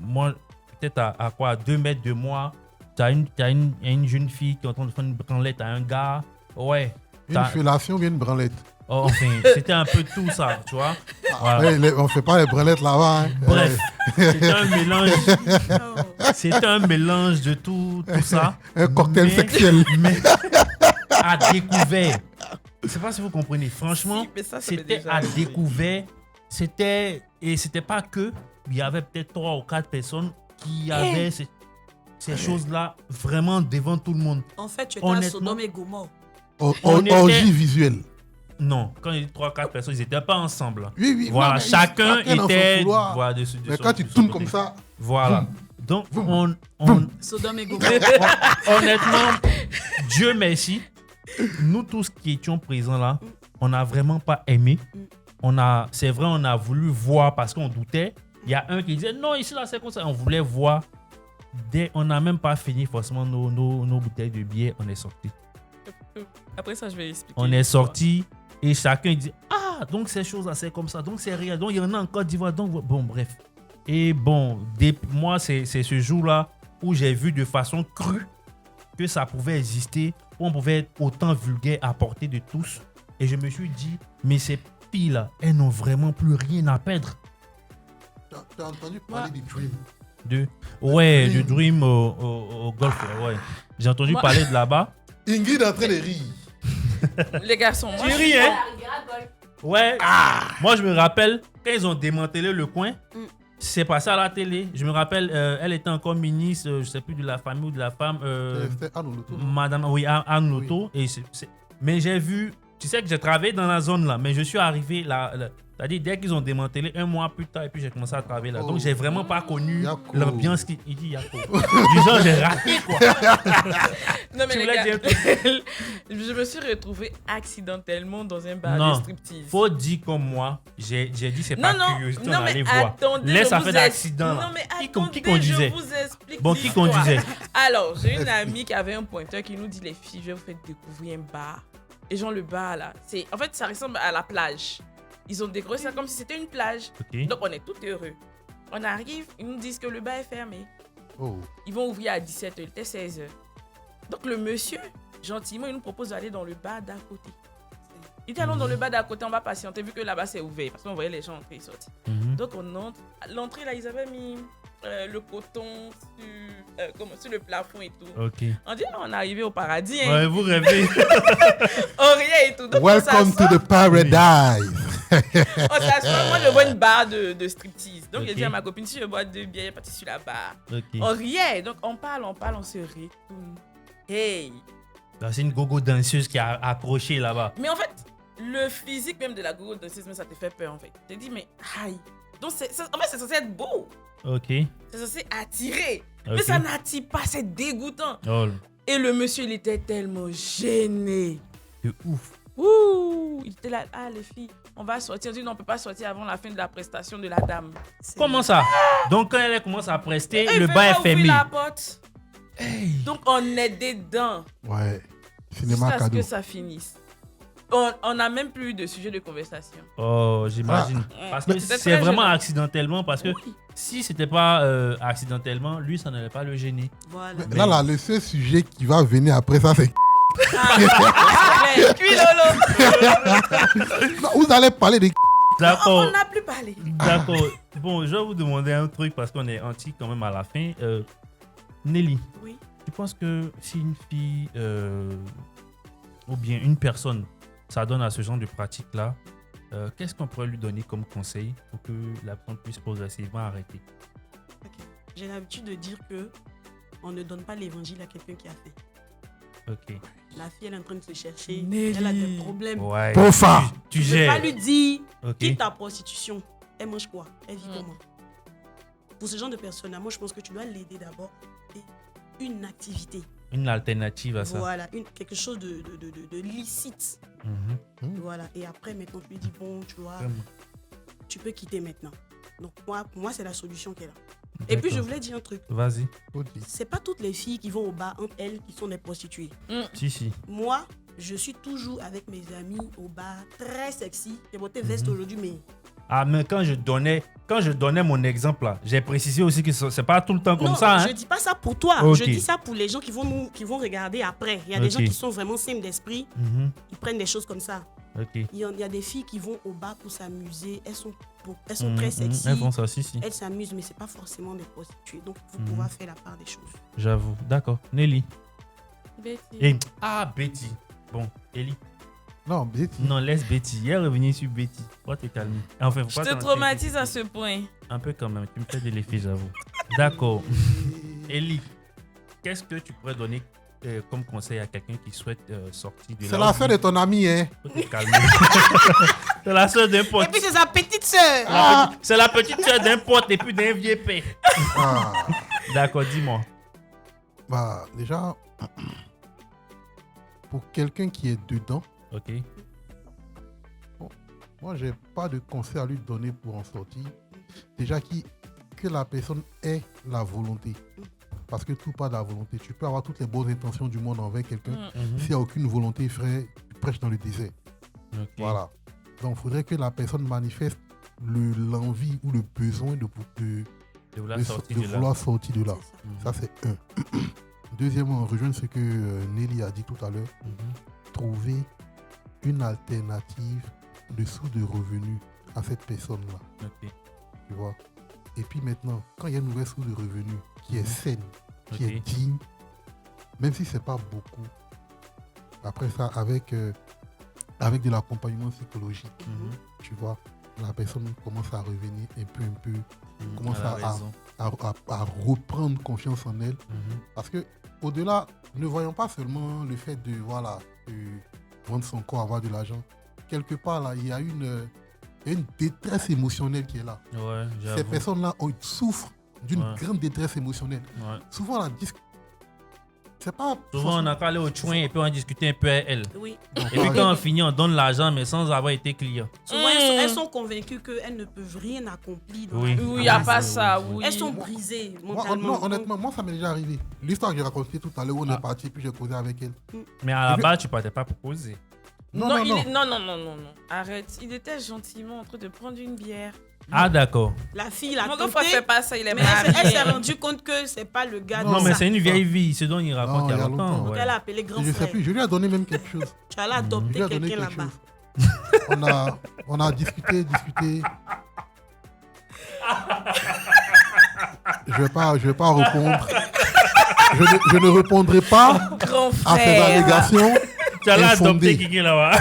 moi, peut-être à quoi, à 2 mètres de moi, t'as une jeune fille qui est en train de faire une branlette à un gars. Ouais. Une fellation ou bien une branlette? Oh, enfin, c'était un peu tout ça, tu vois. Voilà. Ouais, on fait pas les branlettes là-bas. Hein. Bref, c'était un mélange. C'était un mélange de tout ça. Un cocktail sexuel. Mais à découvert. Je sais pas si vous comprenez. Franchement, Si, mais ça m'est c'était déjà à arrivé. découvert. C'était pas que. Il y avait peut-être 3 ou 4 personnes qui avaient ces choses-là vraiment devant tout le monde. En fait, tu étais à Honnêtement, Sodome et Gomorrhe. On était- Orgie visuelle. Non, quand il y a 3 ou 4 personnes, ils n'étaient pas ensemble. Oui, Voilà, non, mais chacun dans son était. couloir. Voilà, Mais quand tu tournes comme ça, Voilà. Donc, on, Sodome et Gomorrhe. honnêtement, Dieu merci, nous tous qui étions présents là, on n'a vraiment pas aimé. C'est vrai, on a voulu voir parce qu'on doutait. Il y a un qui disait non, ici là c'est comme ça. On voulait voir. On n'a même pas fini forcément nos bouteilles de bière. On est sorti. Après ça, je vais expliquer. On est sorti et chacun dit ah, donc ces choses là c'est comme ça. Donc c'est réel. Donc il y en a en Côte d'Ivoire. Donc bon, bref. Et bon, moi c'est ce jour là où j'ai vu de façon crue que ça pouvait exister, où on pouvait être autant vulgaire à portée de tous. Et je me suis dit, mais ces filles-là, elles n'ont vraiment plus rien à perdre. tu as entendu parler du Dream. Ouais, du Dream au golf. Ouais. J'ai entendu Moi- parler de là-bas. Ingrid est en train de rire. Les garçons, moi, Tu ris, hein? Rigole. Ouais. Moi, je me rappelle, quand ils ont démantelé le coin, c'est passé à la télé. Je me rappelle, elle était encore ministre, je sais plus de la famille ou de la femme. C'était Anne Loto, non? Madame, oui, Anne Loto. Et mais j'ai vu, tu sais que j'ai travaillé dans la zone là, mais je suis arrivé là. C'est-à-dire, dès qu'ils ont démantelé, 1 mois plus tard, et puis j'ai commencé à travailler là. Donc, j'ai vraiment pas connu Yako. l'ambiance qui. Il dit Yako. Du genre, j'ai raté quoi. Non, mais Tu les voulais gars, dire je me suis retrouvée accidentellement dans un bar Non, de striptease. faut dire comme moi, j'ai dit c'est Non, pas non, curiosité, non, on mais allait voir. attendez, Laisse je ça vous fait d'accident là. Non, mais Qui attendez, conduisait? je vous explique Bon, qui l'histoire. conduisait? Alors, j'ai une amie qui avait un pointeur qui nous dit, les filles, je vais vous faire découvrir un bar. Et genre, le bar, là, en fait, ça ressemble à la plage. Ils ont décoré ça comme si c'était une plage. Ok. Donc, on est tout heureux. On arrive, ils nous disent que le bar est fermé. Oh. Ils vont ouvrir à 17h, il était 16h. Donc, le monsieur, gentiment, il nous propose d'aller dans le bar d'à côté. Il était allons dans le bar d'à côté, on va patienter, vu que là-bas, c'est ouvert. Parce qu'on voyait les gens entrer et sortir. Mhm. Donc, on entre. À l'entrée, là, ils avaient mis le coton sur le plafond et tout. Ok. On dit, on est arrivé au paradis. Hein. Ouais, vous rêvez. On riait et tout. Donc, Welcome to the paradise. on s'assoit. Moi, je bois une barre de striptease. Donc, Ok. j'ai dit à ma copine, si je bois 2 bières, parti sur la barre. Ok. On riait. Donc, on parle, on se retourne. Hey! Là, c'est une gogo danseuse qui a accroché là-bas. Mais en fait, le physique même de la gogo danseuse, ça te fait peur, en fait. Tu te dis, mais aïe! Donc, en fait, c'est censé être beau. Ok. C'est censé attirer. Mais Ok. ça n'attire pas, c'est dégoûtant. Oh, Et le monsieur, il était tellement gêné. de ouf. Ouh! Il était là, ah, les filles, on va sortir. On dit, non, on peut pas sortir avant la fin de la prestation de la dame. Comment ça? Donc, quand elle commence à prester, Et le il bar est veut pas ouvrir fermé. la porte. Donc, on est dedans. Ouais. Cinéma Jusqu'à ce cadeau. que ça finisse. On n'a même plus de sujet de conversation. Oh, j'imagine. Parce que C'était c'est très vraiment gênant. accidentellement. Parce que Oui. si c'était pas accidentellement, lui, ça n'allait pas le gêner. Voilà. Mais là, le seul sujet qui va venir après ça, c'est. Puis Lolo, Non, vous allez parler de. D'accord. on n'a plus parlé. D'accord. Bon, je vais vous demander un truc parce qu'on est anti quand même à la fin. Nelly, Oui. tu penses que si une fille ou bien une personne s'adonne à ce genre de pratique-là, qu'est-ce qu'on pourrait lui donner comme conseil pour que la personne puisse progressivement arrêter? Ok. J'ai l'habitude de dire que on ne donne pas l'évangile à quelqu'un qui a fait. Ok. La fille, elle est en train de se chercher. Nelly. Elle a des problèmes. Ouais. Profa. Tu Je vais pas gères. lui dire, Ok. quitte ta prostitution. Elle mange quoi? Elle vit comment? Pour ce genre de personnes-là, moi, je pense que tu dois l'aider d'abord. Et une activité. Une alternative à ça. Voilà, quelque chose de licite. Mhm. Voilà. Et après, maintenant, tu lui dis, bon, tu vois, Vraiment. tu peux quitter maintenant. Donc, pour moi, c'est la solution qu'elle a. Et puis, je D'accord. voulais dire un truc. Vas-y. C'est pas toutes les filles qui vont au bar entre elles qui sont des prostituées. Si. Moi, je suis toujours avec mes amis au bar, très sexy. J'ai porté veste aujourd'hui, mais Ah, mais quand je donnais mon exemple là, j'ai précisé aussi que c'est pas tout le temps comme non, ça. je Hein. dis pas ça pour toi. Ok. Je dis ça pour les gens qui vont regarder après. Il y a des Ok. gens qui sont vraiment simples d'esprit, Mhm. ils prennent des choses comme ça. Ok. Il y a des filles qui vont au bar pour s'amuser. Elles sont Mhm, très mhm. sexy. Elles font ça, si. Elles s'amusent, mais c'est pas forcément des prostituées. Donc, il faut Mhm. pouvoir faire la part des choses. J'avoue. D'accord. Nelly. Betty. Et... Ah, Betty. Bon, Ellie. Non, Betty. Non, laisse Betty. Elle est revenue sur Betty. Faut te calmer. Enfin, faut Je pas te t'en- traumatise à ce point. Un peu quand même. Tu me fais de l'effet, j'avoue. D'accord. Ellie, qu'est-ce que tu pourrais donner comme conseil à quelqu'un qui souhaite sortir de C'est la sœur de ton ami, hein. Faut te calmer. C'est la sœur d'un pote. Et puis, c'est sa petite sœur. C'est la petite sœur d'un pote et puis d'un vieux père. Ah, D'accord, dis-moi. bah, déjà, pour quelqu'un qui est dedans, Ok. moi, j'ai pas de conseil à lui donner pour en sortir. Déjà, que la personne ait la volonté. Parce que tout part de la volonté. Tu peux avoir toutes les bonnes intentions du monde envers quelqu'un. Mhm. S'il n'y a aucune volonté, frère, tu prêches dans le désert. Ok. Voilà. Donc, il faudrait que la personne manifeste l'envie ou le besoin de De vouloir sortir de là. vouloir sortir de là. C'est ça. Ça, c'est un. Deuxièmement, rejoindre ce que Nelly a dit tout à l'heure. Mhm. Trouver une alternative de source de revenus à cette personne-là. Ok. Tu vois. Et puis maintenant, quand il y a une nouvelle source de revenus qui est saine, qui Ok. est digne, même si c'est pas beaucoup, après ça, avec de l'accompagnement psychologique, Mhm. tu vois, la personne commence à revenir un peu, Mhm. Comment Elle ça a raison. à reprendre confiance en elle. Mhm. Parce que au-delà, ne voyons pas seulement le fait de vendre son corps, avoir de l'argent. Quelque part là, il y a une détresse émotionnelle qui est là. Ouais, Ces j'avoue. personnes-là souffrent d'une Ouais. grande détresse émotionnelle. Ouais. Souvent, c'est pas. Souvent, on a qu'à aller au chouin et puis on discuter un peu avec elle. Oui. Et puis quand on finit, on donne l'argent, mais sans avoir été client. Souvent, elles sont convaincues qu'elles ne peuvent rien accomplir. Dans Oui. la vie. Oui, il n'y a Ah, pas c'est- ça, oui. oui. Elles sont brisées Moi, mentalement. non, honnêtement, moi, ça m'est déjà arrivé. L'histoire que j'ai racontée tout à l'heure, où on est parti, puis j'ai causé avec elle. Mais à la base, tu partais pas pour poser. Non, Non, non, non. non. Arrête. Il était gentiment en train de prendre une bière. Ah, d'accord. La fille l'a Mon tenté, frère fait pas ça, il est mais elle s'est marié. rendue compte que c'est pas le gars Non, de mais ça. c'est une vieille vie, ce dont il raconte Non, il y a longtemps. longtemps. ouais. Elle a appelé grand Je sais frère. plus, je lui ai donné même quelque chose. Tu allais Je adopter lui ai donné quelqu'un quelque là-bas. chose. On a discuté. Je vais pas répondre. Je ne répondrai pas Grand à ces frère. allégations. Tu allais infondées. adopter quelqu'un là-bas.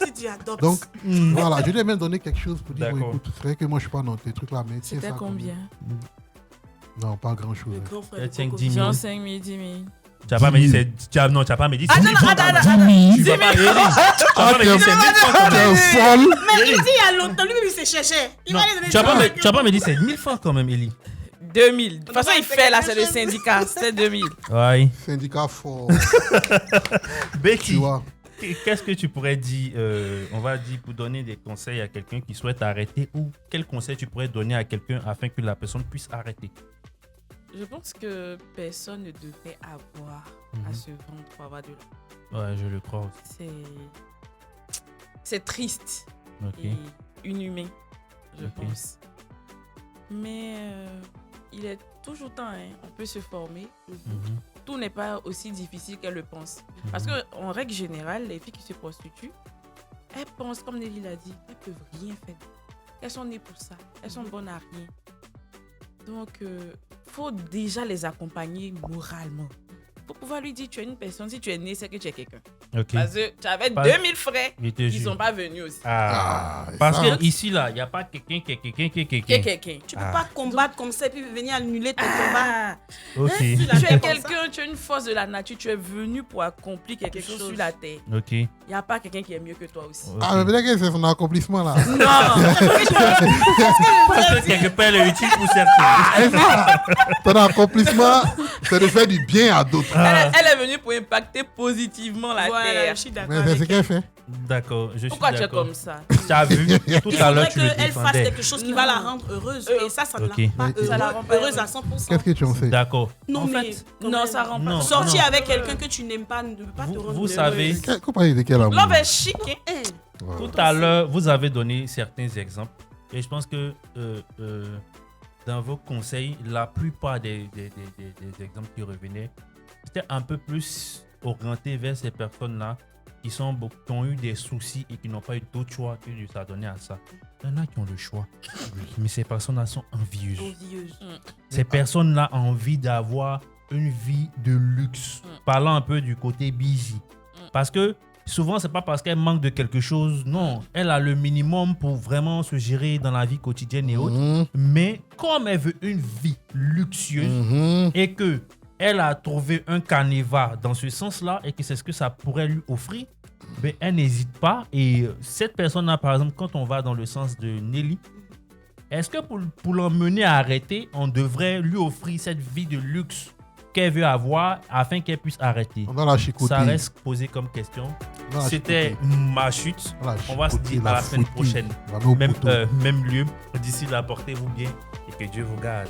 Tu dis adopte. Donc, voilà, je lui ai même donné quelque chose pour dire, bon, D'accord. écoute, c'est vrai que moi, je suis pas dans tes trucs là, mais tiens C'était ça combien? Non, pas grand chose. Le grand frère Elle de tient Coco 10 Vito. 000. Genre 5 000, 10 000. Tu vas pas me dire c'est. Non, tu vas pas me dire c'est 1000 francs. Attends. Tu vas pas me dire c'est 1000 francs quand T'es même. folle. Mais il dit il y a longtemps, lui-même il s'est cherché. Il Non, va aller donner tu vas pas me- 5 tu vas pas me dire c'est 1000 francs quand même, Ellie. 2000. De toute façon, il fait fait là, quelque c'est le chose. syndicat. C'est 2000. Ouais. Syndicat fort, Betty, tu vois. qu'est-ce que tu pourrais dire, on va dire, pour donner des conseils à quelqu'un qui souhaite arrêter ou quel conseil tu pourrais donner à quelqu'un afin que la personne puisse arrêter? Je pense que personne ne devrait avoir à se vendre pour avoir de l'argent. Ouais, je le crois aussi. C'est triste Ok. et inhumain, je Ok. pense. Mais il est toujours temps, hein. On peut se former. Mhm. Tout n'est pas aussi difficile qu'elle le pense. Parce Mhm. que en règle générale, les filles qui se prostituent, elles pensent, comme Nelly l'a dit, elles peuvent rien faire. Elles sont nées pour ça. Elles sont bonnes à rien. Donc, faut déjà les accompagner moralement. Faut pouvoir lui dire, tu es une personne, si tu es né, c'est que tu es quelqu'un. Ok. Parce que tu avais Pas- 2000 frères, Je te ils jure. sont pas venus aussi. Ah. Ah, Parce ça, que ici, là, il n'y a pas quelqu'un qui est quelqu'un qui est Qui est quelqu'un. quelqu'un. Tu peux Ah. pas combattre comme ça et puis venir annuler ton combat. Ah, Ok. Tu tu l'as fait es comme quelqu'un, tu es une force de la nature, tu es venu pour accomplir quelque Quelque chose chose. sur la terre. Ok. Il n'y a pas quelqu'un qui est mieux que toi aussi. Ah, mais peut-être que c'est son accomplissement là. Non, Parce que quelque part, elle est utile pour certains. C'est ça. Ton accomplissement, c'est de faire du bien à d'autres. elle est venue pour impacter positivement la Voilà. Voilà, je suis d'accord. Mais c'est ce avec qu'elle elle. fait. D'accord, je suis Pourquoi tu es d'accord. comme ça? Tu as vu, tout Il à l'heure, faudrait tu le qu'elle fasse défendais. quelque chose qui va la rendre heureuse. Et ça ne Ok. la rend pas Mais- Ça la rend pas heureuse à 100%. Qu'est-ce que tu en sais? D'accord. Non, En mais fait, quand Non, même. ça rend Non. pas. Sortir Non. avec quelqu'un que tu n'aimes pas ne peut pas te rendre vous heureuse. savez, Qu'on parle de quel amour? Love est chic, hein? Hein. Ouais. tout à l'heure, vous avez donné certains exemples. Et je pense que dans vos conseils, la plupart des exemples qui revenaient, c'était un peu plus orienté vers ces personnes-là qui ont eu des soucis et qui n'ont pas eu d'autre choix que de s'adonner à ça. Il y en a qui ont le choix. Mais ces personnes-là sont envieuses. Envieuse. Ces personnes-là ont envie d'avoir une vie de luxe. Parlant un peu du côté busy. Parce que souvent, c'est pas parce qu'elle manque de quelque chose. Non, elle a le minimum pour vraiment se gérer dans la vie quotidienne et autres. Mhm. Mais comme elle veut une vie luxueuse Mhm. et que elle a trouvé un canevas dans ce sens-là et que c'est ce que ça pourrait lui offrir, ben, elle n'hésite pas. Et cette personne-là, par exemple, quand on va dans le sens de Nelly, est-ce que pour l'emmener à arrêter, on devrait lui offrir cette vie de luxe qu'elle veut avoir afin qu'elle puisse arrêter? On doit la chicoter. Ça reste posé comme question. On doit la C'était chicoter. ma chute. On doit la On va se chicoter, dire à la semaine fouetter. prochaine. On va mettre au Même, poteau. même lieu. D'ici là, portez-vous bien et que Dieu vous garde.